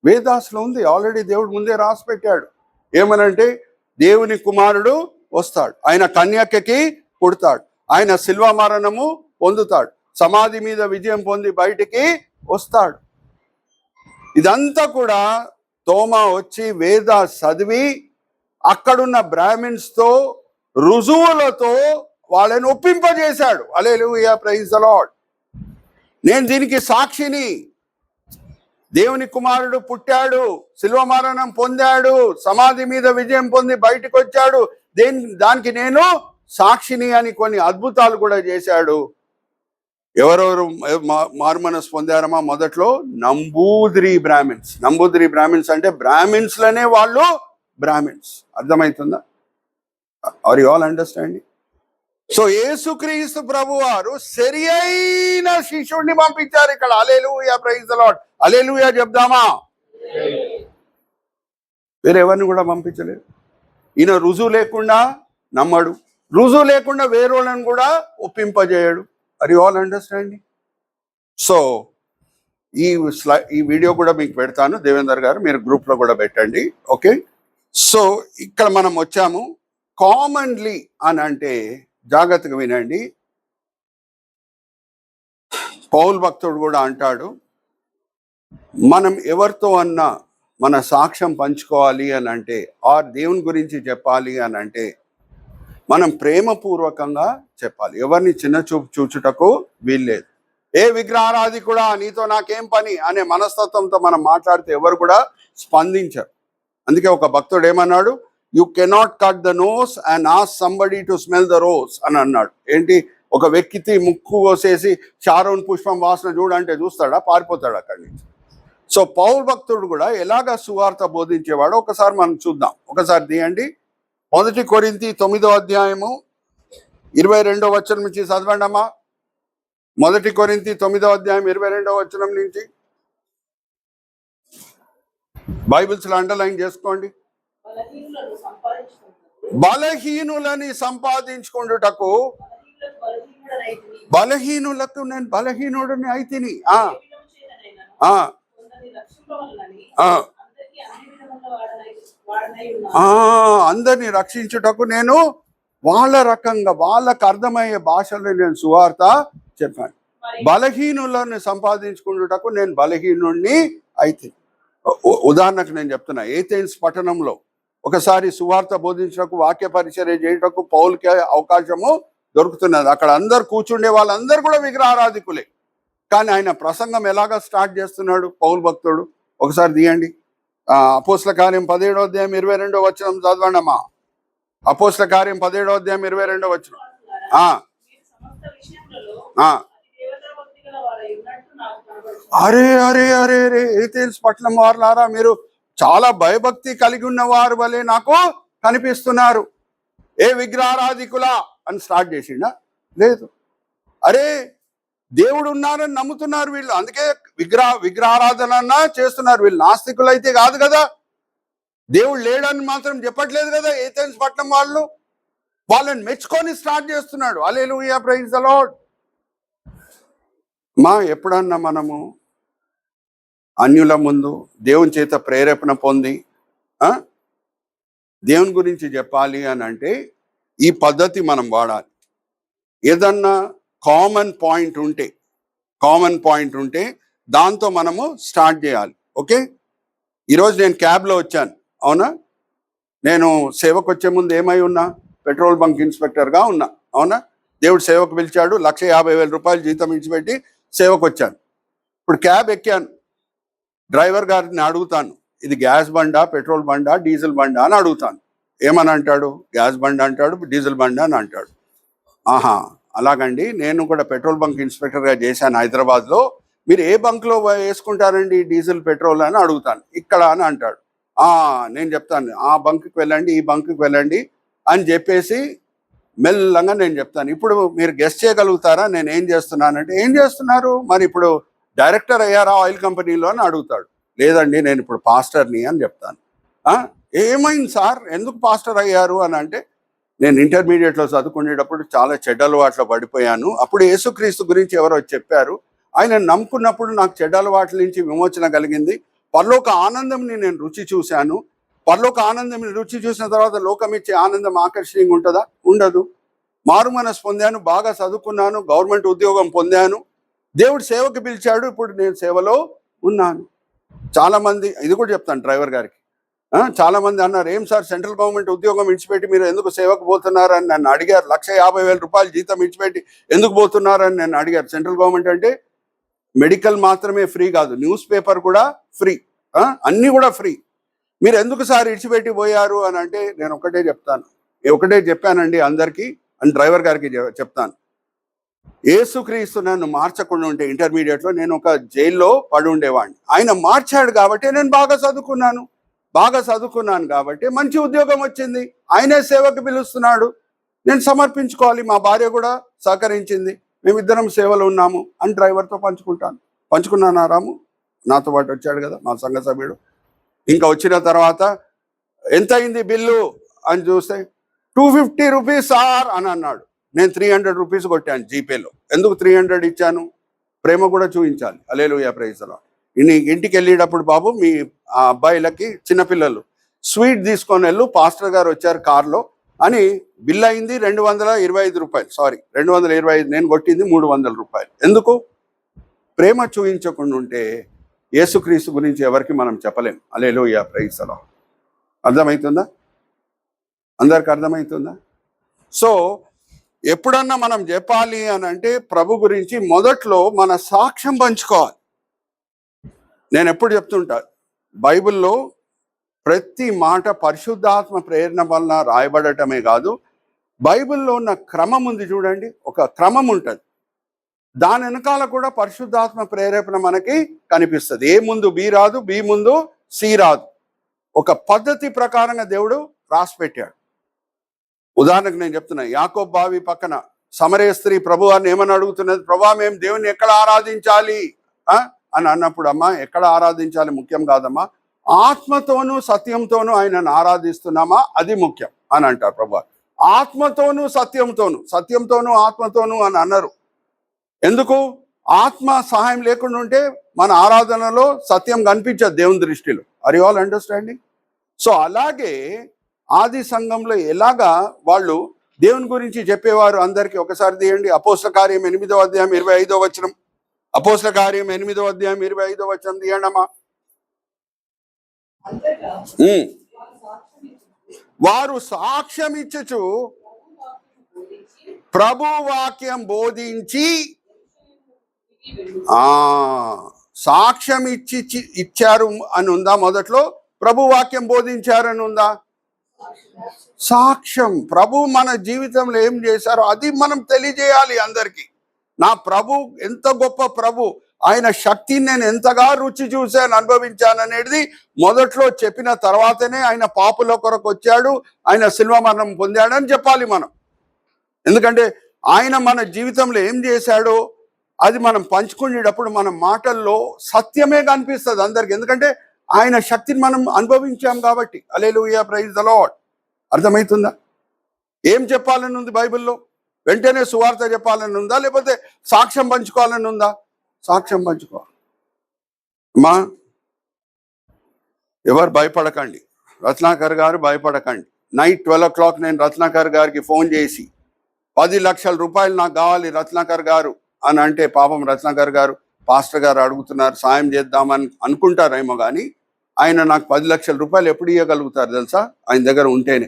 వేదాస్లో ఉంది ఆల్రెడీ. దేవుడు ముందే రాసి పెట్టాడు. ఏమనంటే దేవుని కుమారుడు వస్తాడు, ఆయన కన్యకకి పుడతాడు, ఆయన శిల్వ మరణము పొందుతాడు, సమాధి మీద విజయం పొంది బయటికి వస్తాడు. ఇదంతా కూడా తోమా వచ్చి వేద చదివి అక్కడున్న బ్రాహ్మిన్స్తో రుజువులతో వాళ్ళని ఒప్పింపజేశాడు. హల్లెలూయా, ప్రైజ్ ది లార్డ్. నేను దీనికి సాక్షిని. దేవుని కుమారుడు పుట్టాడు, శిల్వ మరణం పొందాడు, సమాధి మీద విజయం పొంది బయటకు వచ్చాడు, దానికి నేను సాక్షిని అని కొన్ని అద్భుతాలు కూడా చేశాడు. ఎవరెవరు మారుమనసు పొందారమా? మొదట్లో నంబూదిరి బ్రాహ్మిన్స్. నంబూదిరి బ్రాహ్మిన్స్ అంటే బ్రాహ్మిన్స్లనే వాళ్ళు బ్రాహ్మిన్స్. అర్థమవుతుందా? Are you all understanding? So యేసుక్రీస్తు ప్రభు వారు సరి అయిన శిష్యుడిని పంపించారు ఇక్కడ. Hallelujah, praise the Lord. Hallelujah చెప్దామా? వేరెవరిని కూడా పంపించలేదు. ఈయన రుజువు లేకుండా నమ్మడు, రుజువు లేకుండా వేరేళ్ళని కూడా ఒప్పింపజేయడు. Are you all understanding? So ఈ వీడియో కూడా మీకు పెడతాను, దేవేందర్ గారు మీరు గ్రూప్లో కూడా పెట్టండి. ఓకే, సో ఇక్కడ మనం వచ్చాము. కామన్లీ అని అంటే జాగ్రత్తగా వినండి. పౌలు భక్తుడు కూడా అంటాడు, మనం ఎవరితో అన్నా మన సాక్ష్యం పంచుకోవాలి అని అంటే, దేవుని గురించి చెప్పాలి అని అంటే మనం ప్రేమపూర్వకంగా చెప్పాలి. ఎవరిని చిన్న చూపు చూచుటకు వీల్లేదు. ఏ విగ్రహారాధి కూడా నీతో నాకేం పని అనే మనస్తత్వంతో మనం మాట్లాడితే ఎవరు కూడా స్పందించరు. అందుకే ఒక భక్తుడు ఏమన్నాడు, you cannot cut the nose and ask somebody to smell the rose అని అన్నాడు. ఏంటి, ఒక వ్యక్తి ముక్కు కోసేసి షారోన్ పుష్పం వాసన చూడంటే చూస్తాడా? పారిపోతాడు అక్కడి నుంచి. సో పౌలు భక్తుడు కూడా ఎలాగ సువార్త బోధించేవాడో ఒకసారి మనం చూద్దాం. ఒకసారి తీయండి, 1 కొరింథీ 9వ అధ్యాయము 22వ వచనం నుంచి చదవండి అమ్మా. 1 కొరింథీ 9వ అధ్యాయం 22వ వచనం నుంచి. బైబిల్స్ లో అండర్లైన్ చేసుకోండి. బలహీనులని సంపాదించుకుంటుటకు బలహీనులకు నేను బలహీనుడిని అయితిని. అందరిని రక్షించుటకు నేను వాళ్ళ రకంగా వాళ్ళకు అర్థమయ్యే భాషలో నేను సువార్త చెప్పాను. బలహీనులను సంపాదించుకుంటుటకు నేను బలహీనుడిని అయితే. ఉదాహరణకు నేను చెప్తున్నా, ఏథెన్స్ పట్టణంలో ఒకసారి సువార్త బోధించటకు, వాక్య పరిచర్య చేయటకు పౌలుకి అవకాశము దొరుకుతున్నది. అక్కడ అందరు కూర్చుండే వాళ్ళందరూ కూడా విగ్రహారాధికులే. కానీ ఆయన ప్రసంగం ఎలాగా స్టార్ట్ చేస్తున్నాడు పౌలు భక్తుడు? ఒకసారి తీయండి. అపోస్తల కార్యం 17వ అధ్యాయం 22వ వచనం చదవండి అమ్మా. అపోస్తల కార్యం 17వ అధ్యాయం 22వ వచనం. అరే అరే అరే అరే ఏథెన్స్ పట్టణం వారులారా, మీరు చాలా భయభక్తి కలిగి ఉన్న వారు వలె నాకు కనిపిస్తున్నారు. ఏ విగ్రహారాధికులా అని స్టార్ట్ చేసిండా? లేదు. అరే దేవుడు ఉన్నారని నమ్ముతున్నారు వీళ్ళు, అందుకే విగ్రహారాధన చేస్తున్నారు. వీళ్ళు నాస్తికులు అయితే కాదు కదా, దేవుడు లేడని మాత్రం చెప్పట్లేదు కదా. ఏథెన్స్ పట్టణం వాళ్ళని మెచ్చుకొని స్టార్ట్ చేస్తున్నాడు. హల్లెలూయా, ప్రైజ్ ది లార్డ్. ఎప్పుడన్నా మనము అన్యుల ముందు దేవుని చేత ప్రేరేపణ పొంది దేవుని గురించి చెప్పాలి అని అంటే ఈ పద్ధతి మనం వాడాలి. ఏదన్నా కామన్ పాయింట్ ఉంటే దాంతో మనము స్టార్ట్ చేయాలి. ఓకే, ఈరోజు నేను క్యాబ్లో వచ్చాను, అవునా? నేను సేవకు వచ్చే ముందు ఏమై ఉన్నా? పెట్రోల్ బంక్ ఇన్స్పెక్టర్గా ఉన్నా, అవునా? దేవుడు సేవకు పిలిచాడు, 1,50,000 రూపాయలు జీతం ఇచ్చిపెట్టి సేవకు వచ్చాను. ఇప్పుడు క్యాబ్ ఎక్కాను, డ్రైవర్ గారిని అడుగుతాను, ఇది గ్యాస్ బండా, పెట్రోల్ బండా, డీజిల్ బండా అని అడుగుతాను. ఏమని అంటాడు? గ్యాస్ బండా అంటాడు, డీజిల్ బండా అని అంటాడు. ఆహా, అలాగండి, నేను కూడా పెట్రోల్ బంక్ ఇన్స్పెక్టర్గా చేశాను హైదరాబాద్లో, మీరు ఏ బంక్లో వేసుకుంటారండి డీజిల్ పెట్రోల్ అని అడుగుతాను. ఇక్కడ అని అంటాడు. నేను చెప్తాను, ఆ బంక్కి వెళ్ళండి, ఈ బంక్కి వెళ్ళండి అని చెప్పేసి మెల్లగా నేను చెప్తాను. ఇప్పుడు మీరు గెస్ట్ చేయగలుగుతారా నేను ఏం చేస్తున్నానంటే, ఏం చేస్తున్నారు మరి, ఇప్పుడు డైరెక్టర్ అయ్యారా ఆయిల్ కంపెనీలో అని అడుగుతాడు. లేదండి, నేను ఇప్పుడు పాస్టర్ని అని చెప్తాను. ఏమైంది సార్, ఎందుకు పాస్టర్ అయ్యారు అని అంటే, నేను ఇంటర్మీడియట్లో చదువుకునేటప్పుడు చాలా చెడ్డ అలవాట్లో పడిపోయాను. అప్పుడు యేసుక్రీస్తు గురించి ఎవరో చెప్పారు, ఆయన నమ్ముకున్నప్పుడు నాకు చెడ్డ అలవాట్ల నుంచి విమోచన కలిగింది. పరలోక ఆనందంని నేను రుచి చూశాను. పరలోక ఆనందం రుచి చూసిన తర్వాత లోకం ఇచ్చే ఆనందం ఆకర్షణీయంగా ఉంటుందా? ఉండదు. మారు మనసు పొందాను, బాగా చదువుకున్నాను, గవర్నమెంట్ ఉద్యోగం పొందాను, దేవుడు సేవకు పిలిచాడు, ఇప్పుడు నేను సేవలో ఉన్నాను. చాలామంది, ఇది కూడా చెప్తాను డ్రైవర్ గారికి, చాలామంది అన్నారు, ఏం సార్ సెంట్రల్ గవర్నమెంట్ ఉద్యోగం ఇచ్చిపెట్టి మీరు ఎందుకు సేవకు పోతున్నారని నన్ను అడిగారు. 1,50,000 రూపాయలు జీతం ఇచ్చిపెట్టి ఎందుకు పోతున్నారని నన్ను అడిగారు. సెంట్రల్ గవర్నమెంట్ అంటే మెడికల్ మాత్రమే ఫ్రీ కాదు, న్యూస్ పేపర్ కూడా ఫ్రీ, అన్నీ కూడా ఫ్రీ. మీరు ఎందుకు సార్ ఇచ్చిపెట్టి పోయారు అని అంటే, నేను ఒకటే చెప్పానండి అందరికీ అని డ్రైవర్ గారికి చెప్తాను. యేసుక్రీస్తు నన్ను మార్చకుండా ఉంటే ఇంటర్మీడియట్లో నేను ఒక జైల్లో పడి ఉండేవాడిని. ఆయన మార్చాడు కాబట్టి నేను బాగా చదువుకున్నాను కాబట్టి మంచి ఉద్యోగం వచ్చింది. ఆయనే సేవకు పిలుస్తున్నాడు. నేను సమర్పించుకోవాలి. మా భార్య కూడా సహకరించింది, మేమిద్దరం సేవలు ఉన్నాము అని డ్రైవర్తో పంచుకుంటాను. పంచుకున్నాను. రాము నాతో పాటు వచ్చాడు కదా మా సంఘ సభ్యుడు. ఇంకా వచ్చిన తర్వాత ఎంత అయింది బిల్లు అని చూస్తే 250 రూపీస్ సార్ అని అన్నాడు. నేను 300 రూపీస్ కొట్టాను జీపేలో. ఎందుకు 300 ఇచ్చాను? ప్రేమ కూడా చూపించాలి. హల్లెలూయా, ప్రైజ్ ది లార్డ్. ఇంటికి వెళ్ళేటప్పుడు బాబు మీ ఆ అబ్బాయిలకి చిన్నపిల్లలు స్వీట్ తీసుకొని వెళ్ళు, పాస్టర్ గారు వచ్చారు కార్లో అని బిల్ అయింది 225 రూపాయలు. సారీ 225, నేను కొట్టింది 300 రూపాయలు. ఎందుకు? ప్రేమ చూపించకుండా ఉంటే యేసుక్రీస్తు గురించి ఎవరికి మనం చెప్పలేం. హల్లెలూయా, ప్రైజ్ ది లార్డ్. అర్థమవుతుందా? అందరికి అర్థమవుతుందా? సో ఎప్పుడన్నా మనం చెప్పాలి అని అంటే ప్రభు గురించి మొదట్లో మన సాక్ష్యం పంచుకోవాలి. నేను ఎప్పుడు చెప్తుంటా, బైబిల్లో ప్రతి మాట పరిశుద్ధాత్మ ప్రేరణ వలన రాయబడటమే కాదు, బైబిల్లో ఉన్న క్రమం ఉంది చూడండి, ఒక క్రమం ఉంటుంది. దాని వెనకాల కూడా పరిశుద్ధాత్మ ప్రేరేపణ మనకి కనిపిస్తుంది. ఏ ముందు బి రాదు, బి ముందు సి రాదు. ఒక పద్ధతి ప్రకారంగా దేవుడు రాసి పెట్టాడు. ఉదాహరణకు నేను చెప్తున్నా, యాకోబు బావి పక్కన సమరయ స్త్రీ ప్రభువారిని ఏమని అడుగుతున్నది? ప్రభా, మేము దేవుని ఎక్కడ ఆరాధించాలి అని అన్నప్పుడు, అమ్మా ఎక్కడ ఆరాధించాలి ముఖ్యం కాదమ్మా, ఆత్మతోనూ సత్యంతోనూ ఆయనను ఆరాధిస్తున్నామా అది ముఖ్యం అని అంటారు ప్రభు. ఆత్మతోనూ సత్యంతోనూ, సత్యంతోనూ ఆత్మతోనూ అని అన్నారు. ఎందుకు? ఆత్మ సహాయం లేకుండా ఉంటే మన ఆరాధనలో సత్యం కనిపించదు దేవుని దృష్టిలో. Are you all understanding? So అలాగే ఆది సంఘంలో ఎలాగా వాళ్ళు దేవుని గురించి చెప్పేవారు అందరికీ. ఒకసారి తీయండి అపోస్తల కార్యం 8వ అధ్యాయం 25వ వచనం. అపోస్తల కార్యం 8వ అధ్యాయం 25వ వచనం తీయండమ్మా. వారు సాక్ష్యం ఇచ్చుచు ప్రభు వాక్యం బోధించి, సాక్ష్యం ఇచ్చారు అని ఉందా? మొదట్లో ప్రభు వాక్యం బోధించారు అని ఉందా? సాక్ష్యం, ప్రభు మన జీవితంలో ఏం చేశారో అది మనం తెలియజేయాలి అందరికీ. నా ప్రభు ఎంత గొప్ప ప్రభు, ఆయన శక్తిని నేను ఎంతగా రుచి చూశాను, అనుభవించాను అనేది మొదట్లో చెప్పిన తర్వాతనే ఆయన పాపుల కొరకు వచ్చాడు, ఆయన శిలువ మరణం పొందాడని చెప్పాలి మనం. ఎందుకంటే ఆయన మన జీవితంలో ఏం చేశాడో అది మనం పంచుకునేటప్పుడు మన మాటల్లో సత్యమే కనిపిస్తుంది అందరికి. ఎందుకంటే ఆయన శక్తిని మనం అనుభవించాం కాబట్టి. హల్లెలూయా, ప్రైజ్ ది లార్డ్. అర్థమవుతుందా? ఏం చెప్పాలని ఉంది బైబిల్లో? వెంటనే సువార్త చెప్పాలని ఉందా, లేకపోతే సాక్ష్యం పంచుకోవాలని ఉందా? సాక్ష్యం పంచుకోవాలి. అమ్మా ఎవరు భయపడకండి, రత్నాకర్ గారు భయపడకండి. నైట్ 12 o'clock నేను రత్నాకర్ గారికి ఫోన్ చేసి 10 లక్షల రూపాయలు నాకు కావాలి రత్నాకర్ గారు అని అంటే, పాపం రత్నాకర్ గారు పాస్టర్ గారు అడుగుతున్నారు సాయం చేద్దామని అనుకుంటారేమో, కానీ ఆయన నాకు 10 లక్షల రూపాయలు ఎప్పుడు ఇవ్వగలుగుతారు తెలుసా? ఆయన దగ్గర ఉంటేనే.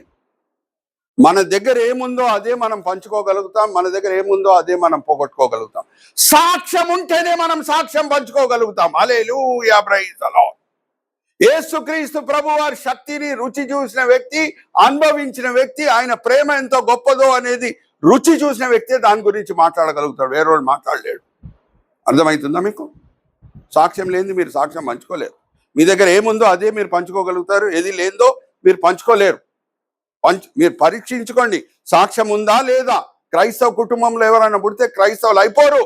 మన దగ్గర ఏముందో అదే మనం పంచుకోగలుగుతాం, మన దగ్గర ఏముందో అదే మనం పోగొట్టుకోగలుగుతాం. సాక్ష్యం ఉంటేనే మనం సాక్ష్యం పంచుకోగలుగుతాం. హల్లెలూయా, ప్రైజ్ ది లార్డ్. యేసుక్రీస్తు ప్రభు వారి శక్తిని రుచి చూసిన వ్యక్తి, అనుభవించిన వ్యక్తి, ఆయన ప్రేమ ఎంతో గొప్పదో అనేది రుచి చూసిన వ్యక్తి దాని గురించి మాట్లాడగలుగుతాడు. వేరే వాడు మాట్లాడలేడు. అర్థమవుతుందా మీకు? సాక్ష్యం లేనిది మీరు సాక్ష్యం పంచుకోలేరు. మీ దగ్గర ఏముందో అదే మీరు పంచుకోగలుగుతారు, ఏది లేదో మీరు పంచుకోలేరు. మీరు పరీక్షించుకోండి, సాక్ష్యం ఉందా లేదా. క్రైస్తవ కుటుంబంలో ఎవరైనా పుడితే క్రైస్తవులు అయిపోరు.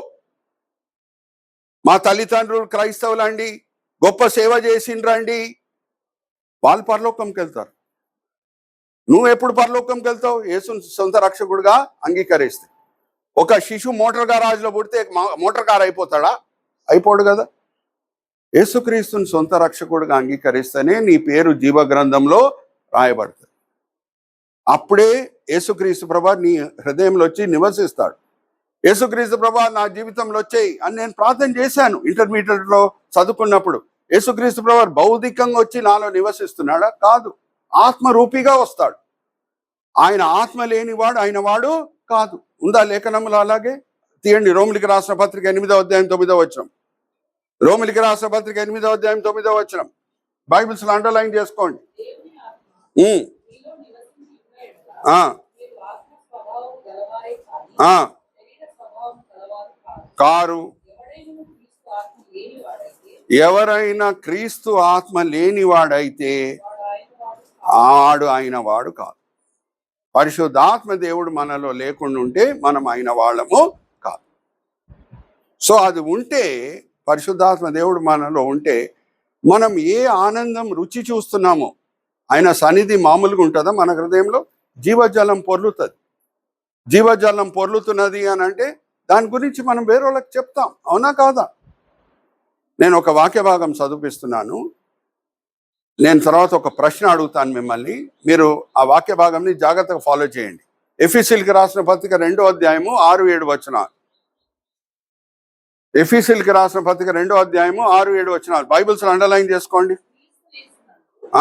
మా తల్లిదండ్రులు క్రైస్తవులు అండి, గొప్ప సేవ చేసిండ్రండి, వాళ్ళు పరలోకంకి వెళ్తారు. నువ్వు ఎప్పుడు పరలోకంకి వెళ్తావు? యేసుని సొంత రక్షకుడుగా అంగీకరిస్తే. ఒక శిశు మోటార్ గరాజ్లో పుడితే మోటార్ కార్ అయిపోతాడా? అయిపోడు కదా. యేసుక్రీస్తుని సొంత రక్షకుడుగా అంగీకరిస్తేనే నీ పేరు జీవ గ్రంథంలో రాయబడుతుంది. అప్పుడే యేసుక్రీస్తు ప్రభా నీ హృదయంలో వచ్చి నివసిస్తాడు. యేసుక్రీస్తు ప్రభా నా జీవితంలో వచ్చేయి అని నేను ప్రార్థన చేశాను ఇంటర్మీడియట్లో చదువుకున్నప్పుడు. యేసుక్రీస్తు ప్రభా భౌతికంగా వచ్చి నాలో నివసిస్తున్నాడా? కాదు, ఆత్మరూపిగా వస్తాడు. ఆయన ఆత్మ లేనివాడు ఆయన వాడు కాదు. ఉందా లేఖనంలో? అలాగే తీయండి, రోమిలికి రాసిన పత్రిక 8వ అధ్యాయం 9వ వచనం. రోమిలికి రాసిన పత్రిక 8వ అధ్యాయం 9వ వచనం. బైబిల్స్ అండర్లైన్ చేసుకోండి. కారు. ఎవరైనా క్రీస్తు ఆత్మ లేనివాడైతే ఆడు ఆయన వాడు కాదు. పరిశుద్ధాత్మ దేవుడు మనలో లేకుండా ఉంటే మనం అయిన వాళ్ళము కాదు. సో అది ఉంటే, పరిశుద్ధాత్మ దేవుడు మనలో ఉంటే మనం ఏ ఆనందం రుచి చూస్తున్నామో, ఆయన సన్నిధి మామూలుగా ఉంటుందా మన హృదయంలో? జీవజలం పొర్లుతుంది. జీవజలం పొర్లుతున్నది అని అంటే దాని గురించి మనం వేరే వాళ్ళకి చెప్తాం, అవునా కాదా? నేను ఒక వాక్య భాగం చదివిస్తున్నాను. నేను తర్వాత ఒక ప్రశ్న అడుగుతాను మిమ్మల్ని. మీరు ఆ వాక్య భాగంని జాగ్రత్తగా ఫాలో చేయండి. ఎఫెసీయులకు రాసిన పత్రిక 2వ అధ్యాయము 6-7 వచనాలు. ఎఫెసీయులకు రాసిన పత్రిక 2వ అధ్యాయము 6-7 వచనాలు. బైబిల్స్ అండర్లైన్ చేసుకోండి.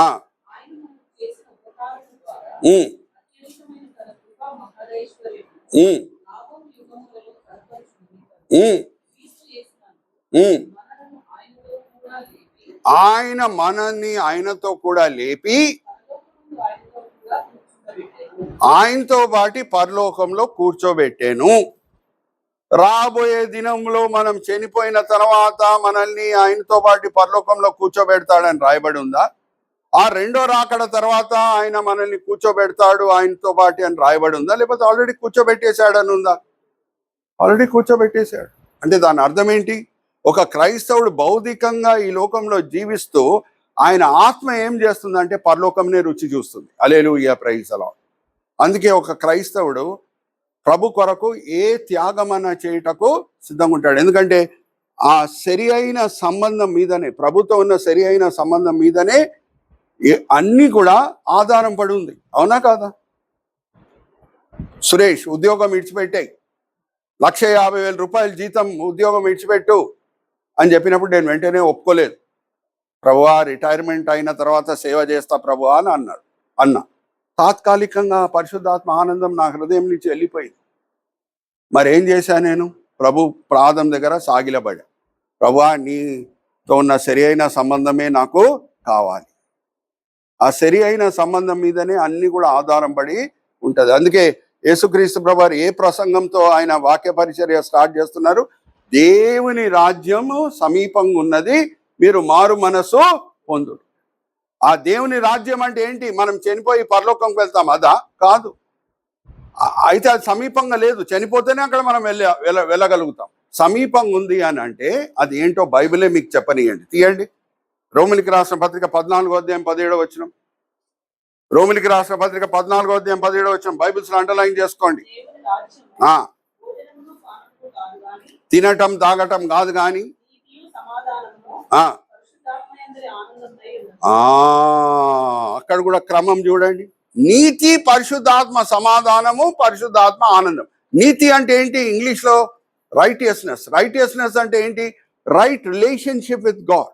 ఆ ఆయన మనకు చేసిన ఉపకారం ద్వారా ఉమ్, అత్యధికమైన తన కృపా మహదైశ్వర్యము ఉమ్, లాభం యుగములలో కనపరుచును. ఉమ్, క్రీస్తు యేసునందు ఉమ్. మనలను ఆయనతో కూడా లేపి ఆయన మనల్ని ఆయనతో కూడా లేపి పరలోకమందు ఆయనతో కూడా కూర్చుండబెట్టెను. ఆయనతో పాటి పరలోకంలో కూర్చోబెట్టాను. రాబోయే దినంలో మనం చనిపోయిన తర్వాత మనల్ని ఆయనతో పాటు పరలోకంలో కూర్చోబెడతాడని రాయబడి ఉందా? ఆ రెండో రాకడ తర్వాత ఆయన మనల్ని కూర్చోబెడతాడు ఆయనతో పాటు అని రాయబడి ఉందా? లేకపోతే ఆల్రెడీ కూర్చోబెట్టేశాడని ఉందా? ఆల్రెడీ కూర్చోబెట్టేశాడు. అంటే దాని అర్థం ఏంటి? ఒక క్రైస్తవుడు భౌతికంగా ఈ లోకంలో జీవిస్తూ ఆయన ఆత్మ ఏం చేస్తుందంటే పరలోకంనే రుచి చూస్తుంది. హల్లెలూయా, ప్రైజ్ ది లార్డ్. అందుకే ఒక క్రైస్తవుడు ప్రభు కొరకు ఏ త్యాగమన్నా చేయుటకు సిద్ధంగా ఉంటాడు. ఎందుకంటే ఆ సరి అయిన సంబంధం మీదనే, ప్రభుతో ఉన్న సరి అయిన సంబంధం మీదనే అన్నీ కూడా ఆధారం పడి ఉంది, అవునా కాదా? సురేష్, ఉద్యోగం విడిచిపెట్టాయి, 1,50,000 రూపాయలు జీతం, ఉద్యోగం విడిచిపెట్టు అని చెప్పినప్పుడు నేను వెంటనే ఒప్పుకోలేదు. ప్రభువా, రిటైర్మెంట్ అయిన తర్వాత సేవ చేస్తా ప్రభువా అని అన్నా. తాత్కాలికంగా పరిశుద్ధాత్మ ఆనందం నా హృదయం నుంచి వెళ్ళిపోయింది. మరి ఏం చేశా నేను? ప్రభు పాదం దగ్గర సాగిలబడా. ప్రభువా, నీతో ఉన్న సరి అయిన సంబంధమే నాకు కావాలి. ఆ సరి అయిన సంబంధం మీదనే అన్ని కూడా ఆధారం పడి ఉంటుంది. అందుకే యేసుక్రీస్తు ప్రభువారు ఏ ప్రసంగంతో ఆయన వాక్య పరిచర్య స్టార్ట్ చేస్తున్నారు? దేవుని రాజ్యము సమీపంగా ఉన్నది, మీరు మారు మనసు పొందుడు. ఆ దేవుని రాజ్యం అంటే ఏంటి? మనం చనిపోయి పరలోకంకి వెళ్తాం అదా? కాదు. అయితే అది సమీపంగా లేదు, చనిపోతేనే అక్కడ మనం వెళ్ళగలుగుతాం. సమీపంగా ఉంది అని అంటే అది ఏంటో బైబిలే మీకు చెప్పనియండి. తీయండి, రోమిలికి రాసిన పత్రిక 14వ అధ్యాయం 17వ వచనం. రోమిలికి రాసిన పత్రిక 14వ అధ్యాయం 17వ వచనం. బైబిల్స్ అండర్లైన్ చేసుకోండి. దేవుని రాజ్యము ఆ భోజనమును పానమును కాదు గాని తినటం తాగటం కాదు కానీ నీతియు సమాధానమును ఆ పరిశుద్ధాత్మయందరి ఆనందమై ఉన్నది. అక్కడ కూడా క్రమం చూడండి. నీతి, పరిశుద్ధాత్మ సమాధానము, పరిశుద్ధాత్మ ఆనందం. నీతి అంటే ఏంటి? ఇంగ్లీష్లో రైటియస్నెస్. రైటియస్నెస్ అంటే ఏంటి? Right relationship with God.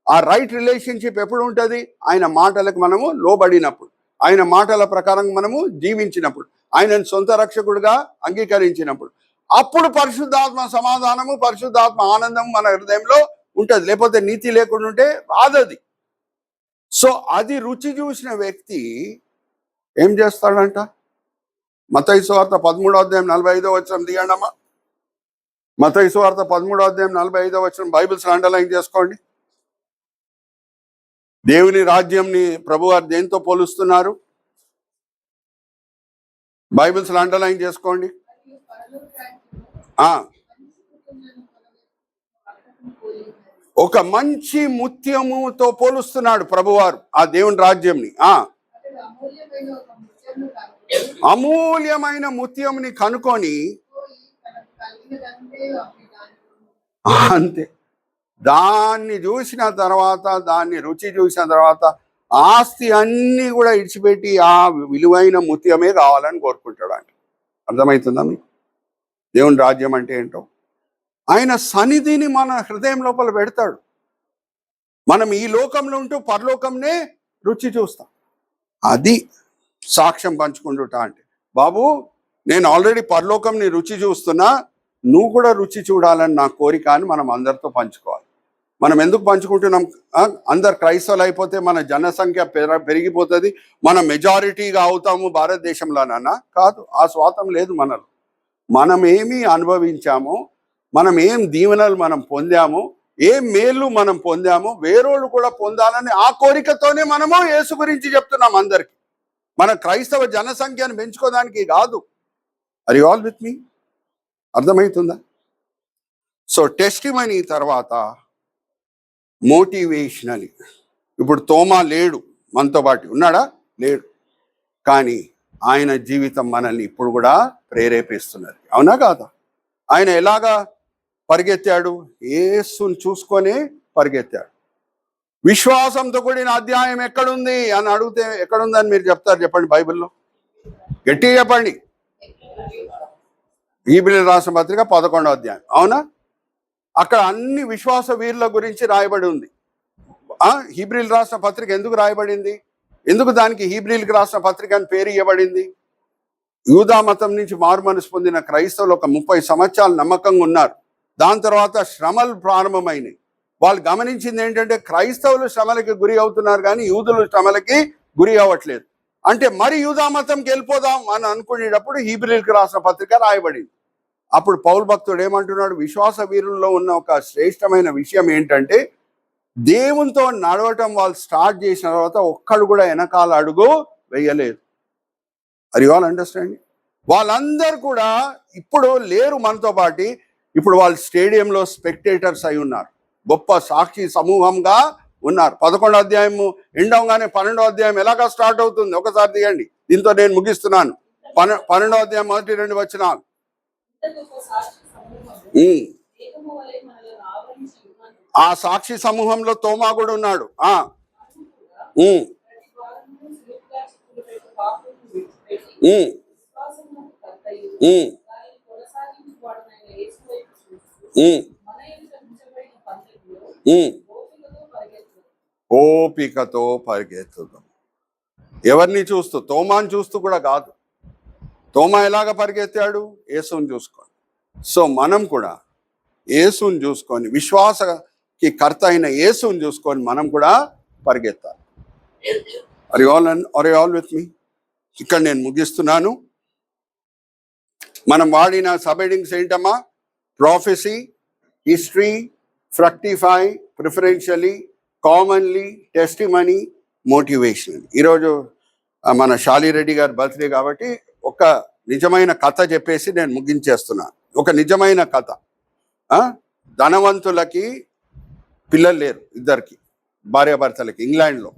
ఆ రైట్ రిలేషన్షిప్ ఎప్పుడు ఉంటుంది? ఆయన మాటలకు మనము లోబడినప్పుడు, ఆయన మాటల ప్రకారం మనము జీవించినప్పుడు, ఆయనను సొంత రక్షకుడిగా అంగీకరించినప్పుడు, అప్పుడు పరిశుద్ధాత్మ సమాధానము, పరిశుద్ధాత్మ ఆనందం మన హృదయంలో ఉంటుంది. లేకపోతే నీతి లేకుండా ఉంటే రాదది. సో అది రుచి చూసిన వ్యక్తి ఏం చేస్తాడంట? మత్తయి సువార్త 13వ అధ్యాయం 45వ వచనం తీయండమ్మా. మత్తయి సువార్త 13వ అధ్యాయం 45వ వచనం. బైబిల్స్ అండర్లైన్ చేసుకోండి. దేవుని రాజ్యంని ప్రభువారు దేంతో పోలుస్తున్నారు? బైబిల్స్ అండర్లైన్ చేసుకోండి. మరియు పరలోక రాజ్యము ఆ మంచి కుటుంబాలను పరలోకము పోలి ఉన్నది. ఒక మంచి ముత్యముతో పోలుస్తున్నాడు ప్రభువారు ఆ దేవుని రాజ్యంని. అతడు అమూల్యమైన ఒక ముత్యమును కనుగొని అమూల్యమైన ముత్యంని కనుకొని పోయి తనకు కలిగినదంతే అమ్మి దానిలో అంతే, దాన్ని చూసిన తర్వాత, దాన్ని రుచి చూసిన తర్వాత ఆస్తి అన్నీ కూడా ఇడిచిపెట్టి ఆ విలువైన ముత్యమే కావాలని కోరుకుంటాడు. అంటే అర్థమవుతుందా మీకు దేవుని రాజ్యం అంటే ఏంటో? ఆయన సన్నిధిని మన హృదయం లోపల పెడతాడు. మనం ఈ లోకంలో ఉంటూ పరలోకంనే రుచి చూస్తాం. అది సాక్ష్యం పంచుకుంటుట అంటే, బాబు నేను ఆల్రెడీ పరలోకంని రుచి చూస్తున్నా, నువ్వు కూడా రుచి చూడాలని నా కోరిక అని మనం అందరితో పంచుకోవాలి. మనం ఎందుకు పంచుకుంటున్నాం? అందరు క్రైస్తవులు అయిపోతే మన జనసంఖ్య పెరిగిపోతుంది, మనం మెజారిటీగా అవుతాము భారతదేశంలోనన్నా? కాదు, ఆ స్వాతం లేదు మనలో. మనం ఏమి అనుభవించామో, మనం ఏం దీవెనలు మనం పొందాము, ఏం మేలు మనం పొందాము, వేరోళ్ళు కూడా పొందాలని ఆ కోరికతోనే మనము యేసు గురించి చెప్తున్నాం అందరికి. మన క్రైస్తవ జనసంఖ్యను పెంచుకోవడానికి కాదు. ఆర్ యు ఆల్ విత్ మీ? అర్థమవుతుందా? సో టెస్టిమనీ తర్వాత మోటివేషనల్. ఇప్పుడు తోమా లేడు, మనతో పాటు ఉన్నాడా? లేడు. కానీ ఆయన జీవితం మనల్ని ఇప్పుడు కూడా ప్రేరేపిస్తున్నది, అవునా కాదా? ఆయన ఎలాగా పరిగెత్తాడు? యేసుని చూసుకొని పరిగెత్తాడు. విశ్వాసంతో కూడిన అధ్యాయం ఎక్కడుంది అని అడిగితే ఎక్కడుందని మీరు చెప్తారు? చెప్పండి బైబిల్లో, గట్టిగా చెప్పండి. హీబ్రీయులకు రాసిన పత్రిక 11వ అధ్యాయం, అవునా? అక్కడ అన్ని విశ్వాస వీరుల గురించి రాయబడి ఉంది. హీబ్రీయులకు రాసిన పత్రిక ఎందుకు రాయబడింది? ఎందుకు దానికి హీబ్రీయులకు రాసిన పత్రిక అని పేరు ఇవ్వబడింది? యూదా మతం నుంచి మారుమనసు పొందిన క్రైస్తవులు ఒక 30 సంవత్సరాలు నమ్మకంగా ఉన్నారు. దాని తర్వాత శ్రమలు ప్రారంభమైనాయి. వాళ్ళు గమనించింది ఏంటంటే క్రైస్తవులు శ్రమలకి గురి అవుతున్నారు కానీ యూదులు శ్రమలకి గురి అవ్వట్లేదు. అంటే మరి యూదా మతంకి వెళ్ళిపోదాం అని అనుకునేటప్పుడు హీబ్రీయులకు రాసిన పత్రిక రాయబడింది. అప్పుడు పౌలు భక్తుడు ఏమంటున్నాడు? విశ్వాస వీరుల్లో ఉన్న ఒక శ్రేష్టమైన విషయం ఏంటంటే దేవునితో నడవటం వాళ్ళు స్టార్ట్ చేసిన తర్వాత ఒక్కడు కూడా వెనకాల అడుగు వేయలేదు. Are you all understanding? వాళ్ళందరూ కూడా ఇప్పుడు లేరు మనతో పాటు. ఇప్పుడు వాళ్ళు స్టేడియంలో స్పెక్టేటర్స్ అయి ఉన్నారు, గొప్ప సాక్షి సమూహంగా ఉన్నారు. 11వ అధ్యాయము ఎండవగానే 12వ అధ్యాయం ఎలాగా స్టార్ట్ అవుతుంది? ఒకసారి దిగండి, దీంతో నేను ముగిస్తున్నాను. 12వ అధ్యాయం 1-2 వచనాలు. ఆ సాక్షి సమూహంలో తోమా కూడా ఉన్నాడు. ఓపికతో పరిగెత్తుదాం. ఎవరిని చూస్తూ? తోమాని చూస్తూ కూడా కాదు. తోమా ఎలాగ పరిగెత్తాడు? యేసుని చూసుకొని. సో మనం కూడా యేసుని చూసుకొని, విశ్వాసకి కర్త అయిన యేసుని చూసుకొని మనం కూడా పరిగెత్తాలి. Are you all with me? ఇక్కడ నేను ముగిస్తున్నాను. మనం వాడిన సబ్-హెడింగ్స్ ఏంటమ్మా? Prophecy, history, fructify, preferentially, commonly, testimony, motivational. ఈరోజు మన శాలిరెడ్డి గారి బర్త్డే కాబట్టి ఒక నిజమైన కథ చెప్పేసి నేను ముగించేస్తున్నాను. ఒక నిజమైన కథ. ధనవంతులకి పిల్లలు లేరు, ఇద్దరికి భార్యాభర్తలకి. ఇంగ్లాండ్లో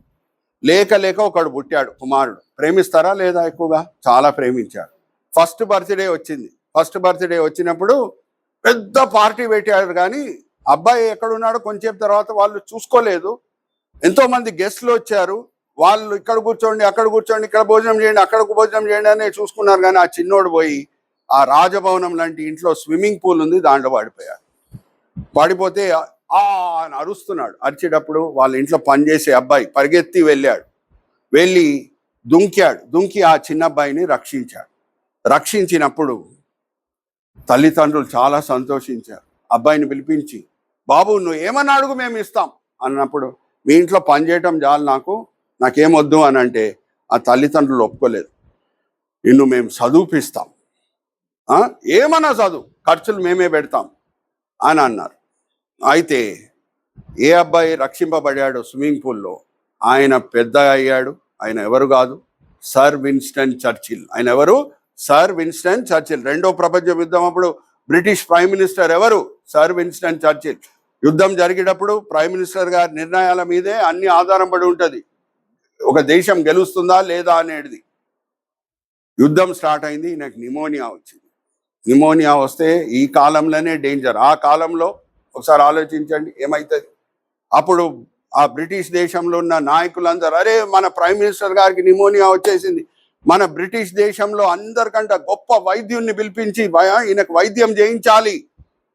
లేక ఒకడు పుట్టాడు, కుమారుడు. ప్రేమిస్తారా లేదా? ఎక్కువగా, చాలా ప్రేమించాడు. ఫస్ట్ బర్త్డే వచ్చింది. ఫస్ట్ బర్త్డే వచ్చినప్పుడు పెద్ద పార్టీ పెట్టాడు. కానీ అబ్బాయి ఎక్కడున్నాడో కొంచెం తర్వాత వాళ్ళు చూసుకోలేదు. ఎంతోమంది గెస్ట్లు వచ్చారు. వాళ్ళు ఇక్కడ కూర్చోండి, అక్కడ కూర్చోండి, ఇక్కడ భోజనం చేయండి, అక్కడ భోజనం చేయండి అని చూసుకున్నారు. కానీ ఆ చిన్నోడు పోయి ఆ రాజభవనం లాంటి ఇంట్లో స్విమ్మింగ్ పూల్ ఉంది, దాంట్లో పడిపోయాడు. పడిపోతే అని అరుస్తున్నాడు. అరిచేటప్పుడు వాళ్ళ ఇంట్లో పనిచేసే అబ్బాయి పరిగెత్తి వెళ్ళి దుంకి ఆ చిన్న అబ్బాయిని రక్షించాడు. రక్షించినప్పుడు తల్లిదండ్రులు చాలా సంతోషించారు. అబ్బాయిని పిలిపించి, బాబు నువ్వు ఏమన్నా అడుగు మేము ఇస్తాం అన్నప్పుడు, మీ ఇంట్లో పని చేయటం చాలు, నాకేమొద్దు అని అంటే ఆ తల్లిదండ్రులు ఒప్పుకోలేదు. నిన్ను మేము చదువుపిస్తాం, ఏమన్నా చదువు, ఖర్చులు మేమే పెడతాం అని అన్నారు. అయితే ఏ అబ్బాయి రక్షింపబడ్డాడో స్విమ్మింగ్ పూల్లో, ఆయన పెద్ద అయ్యాడు. ఆయన ఎవరు కాదు, సర్ విన్స్టన్ చర్చిల్. ఆయన ఎవరు? Sir Winston Churchill. 2వ ప్రపంచ యుద్ధం అప్పుడు బ్రిటిష్ ప్రైమ్ మినిస్టర్ ఎవరు? Sir Winston Churchill. యుద్ధం జరిగేటప్పుడు ప్రైమ్ మినిస్టర్ గారి నిర్ణయాల మీదే అన్ని ఆధారం పడి ఉంటుంది, ఒక దేశం గెలుస్తుందా లేదా అనేది. యుద్ధం స్టార్ట్ అయింది, నాకు నిమోనియా వచ్చింది. నిమోనియా వస్తే ఈ కాలంలోనే డేంజర్. ఆ కాలంలో ఒకసారి ఆలోచించండి ఏమవుతుంది. అప్పుడు ఆ బ్రిటిష్ దేశంలో ఉన్న నాయకులందరూ, అరే మన ప్రైమ్ మినిస్టర్ గారికి నిమోనియా వచ్చేసింది, మన బ్రిటిష్ దేశంలో అందరికంటే గొప్ప వైద్యుడిని పిలిపించి ఈయనకు వైద్యం చేయించాలి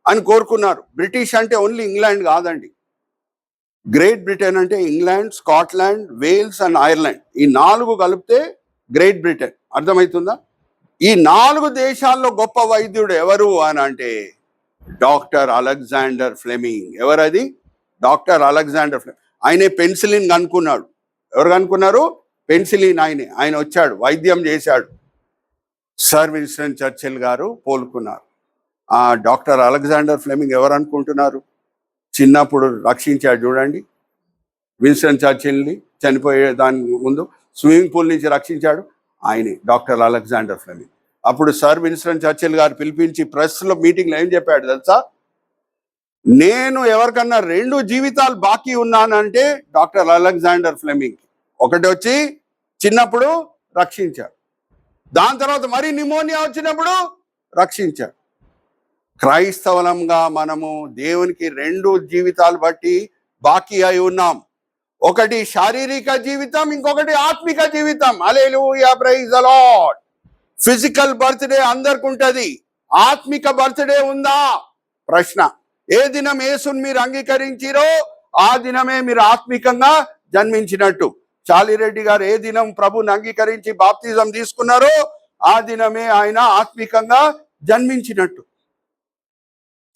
అని కోరుకున్నారు. బ్రిటిష్ అంటే ఓన్లీ ఇంగ్లాండ్ కాదండి, గ్రేట్ బ్రిటన్ అంటే England, Scotland, Wales and Ireland. ఈ 4 కలిపితే గ్రేట్ బ్రిటన్. అర్థమవుతుందా? ఈ 4 దేశాల్లో గొప్ప వైద్యుడు ఎవరు అని అంటే డాక్టర్ అలెగ్జాండర్ ఫ్లెమింగ్. ఎవరది? Doctor Alexander Fleming. ఆయనే పెన్సిలిన్ కనుక్కున్నాడు. ఎవరు కనుక్కున్నారు? పెన్సిలిన్. ఆయన వచ్చాడు, వైద్యం చేశాడు. సర్ విన్స్టన్ చర్చిల్ గారు పోల్కున్నారు. ఆ డాక్టర్ అలెగ్జాండర్ ఫ్లెమింగ్ ఎవరు అనుకుంటున్నారు? చిన్నప్పుడు రక్షించాడు చూడండి విన్స్టన్ చర్చిల్ని, చనిపోయే దాని ముందు. స్విమ్మింగ్ పూల్ నుంచి రక్షించాడు ఆయనే, డాక్టర్ అలెగ్జాండర్ ఫ్లెమింగ్. అప్పుడు సర్ విన్స్టన్ చర్చిల్ గారు పిలిపించి ప్రెస్లో మీటింగ్లో ఏం చెప్పాడు తెలుసా? నేను ఎవరికన్నా 2 జీవితాలు బాకీ ఉన్నానంటే డాక్టర్ అలెగ్జాండర్ ఫ్లెమింగ్. ఒకటి వచ్చి చిన్నప్పుడు రక్షించాడు, దాని తర్వాత మరి నిమోనియా వచ్చినప్పుడు రక్షించాడు. క్రైస్తవులంగా మనము దేవునికి 2 జీవితాలు బట్టి బాకీ అయి ఉన్నాం. ఒకటి శారీరక జీవితం, ఇంకొకటి ఆత్మిక జీవితం. Hallelujah, praise the Lord. Physical birthday అందరికి ఉంటది, ఆత్మిక బర్త్డే ఉందా? ప్రశ్న. ఏ దినం యేసుని మీరు అంగీకరించిరో ఆ దినమే మీరు ఆత్మికంగా జన్మించినట్టు. చాలిరెడ్డి గారు ఏ దినం ప్రభుని అంగీకరించి బాప్తిజం తీసుకున్నారో ఆ దినమే ఆయన ఆత్మికంగా జన్మించినట్టు.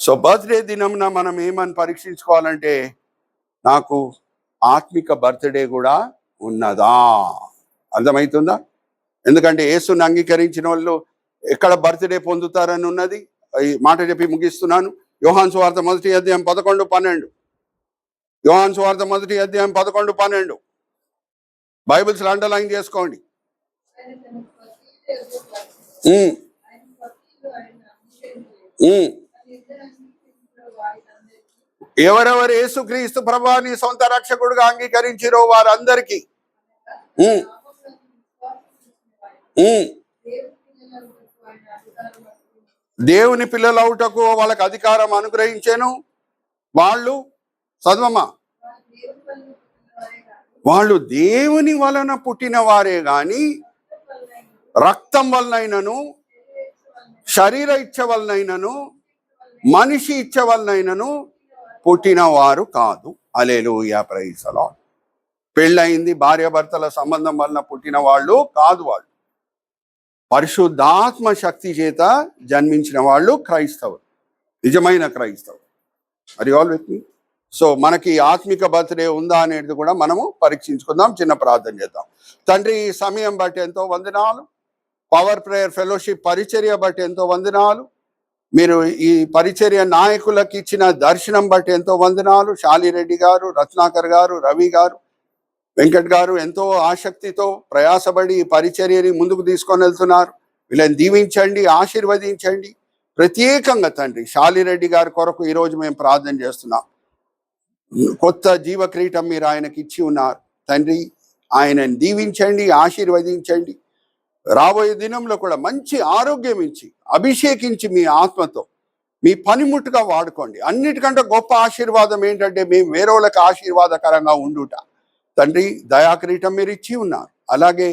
సో బర్త్డే దినంన మనం ఏమని పరీక్షించుకోవాలంటే, నాకు ఆత్మిక బర్త్డే కూడా ఉన్నదా? అర్థమవుతుందా? ఎందుకంటే యేసుని అంగీకరించిన వాళ్ళు ఎక్కడ బర్త్డే పొందుతారని ఉన్నది. ఈ మాట చెప్పి ముగిస్తున్నాను. యోహాను సువార్త 1వ అధ్యాయం 11-12. యోహాను సువార్త 1వ అధ్యాయం 11-12 బైబిల్స్లో అండర్లైన్ చేసుకోండి. ఆయన తన స్వకీయుల యొద్దకు వచ్చి, ఆయన స్వకీయులు ఆయన అంగీకరించలేదు. ఆయన ఇద్దరు అంగీకరించిన వారికందరికీ ఎవరెవరు యేసుక్రీస్తు ప్రభువాని సొంత రక్షకుడుగా అంగీకరించిరో వారందరికీ నామమునందు విశ్వాసం చేసిన వారికి దేవుని పిల్లలవుటకు వాళ్ళకి అధికారం అనుగ్రహించాను. వాళ్ళు చదవమ్మా, వాళ్ళు దేవుని వలన పుట్టిన వారే గాని రక్తం వలనైనను, శరీర ఇచ్చ వలనైనను, మనిషి ఇచ్చ వలనైనను పుట్టిన వారు కాదు. హల్లెలూయా, ప్రైజ్ ది లార్డ్. పెళ్ళయింది, భార్యాభర్తల సంబంధం వలన పుట్టిన వాళ్ళు కాదు. వాళ్ళు పరిశుద్ధాత్మ శక్తి చేత జన్మించిన వాళ్ళు క్రైస్తవులు, నిజమైన క్రైస్తవులు. అది ఆల్ విత్ మీ. సో మనకి ఆత్మిక బర్త్డే ఉందా అనేది కూడా మనము పరీక్షించుకుందాం. చిన్న ప్రార్థన చేద్దాం. తండ్రి, ఈ సమయం బట్టి ఎంతో వందనాలు. పవర్ ప్రేయర్ ఫెలోషిప్ పరిచర్య బట్టి ఎంతో వందనాలు. మీరు ఈ పరిచర్య నాయకులకు ఇచ్చిన దర్శనం బట్టి ఎంతో వందనాలు. శాలిరెడ్డి గారు, రత్నాకర్ గారు, రవి గారు, వెంకట్ గారు ఎంతో ఆసక్తితో ప్రయాసపడి ఈ పరిచర్యని ముందుకు తీసుకొని వెళ్తున్నారు. వీళ్ళని దీవించండి, ఆశీర్వదించండి. ప్రత్యేకంగా తండ్రి శాలిరెడ్డి గారి కొరకు ఈరోజు మేము ప్రార్థన చేస్తున్నాం. కొత్త జీవ క్రీటం మీరు ఆయనకి ఇచ్చి ఉన్నారు తండ్రి. ఆయనని దీవించండి, ఆశీర్వదించండి. రాబోయే దినంలో కూడా మంచి ఆరోగ్యం ఇచ్చి అభిషేకించి మీ ఆత్మతో మీ పనిముట్టుగా వాడుకోండి. అన్నిటికంటే గొప్ప ఆశీర్వాదం ఏంటంటే మేము వేరేళ్ళకి ఆశీర్వాదకరంగా ఉండుట. తండ్రి, దయాక్రీటం మీరు ఇచ్చి ఉన్నారు. అలాగే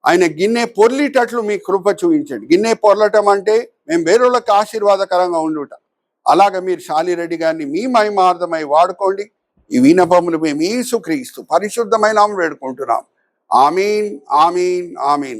ఆయన గిన్నె పొర్లిటట్లు మీ కృప చూపించండి. గిన్నె పొర్లటం అంటే మేము వేరేళ్ళకి ఆశీర్వాదకరంగా ఉండుట. అలాగే మీరు శాలిరెడ్డి గారిని మీ మహిమార్థమై వాడుకోండి. ఈ విన్నపములు మేము యేసుక్రీస్తు పరిశుద్ధమైన నామములో వేడుకుంటున్నాం. ఆమీన్, ఆమీన్, ఆమీన్.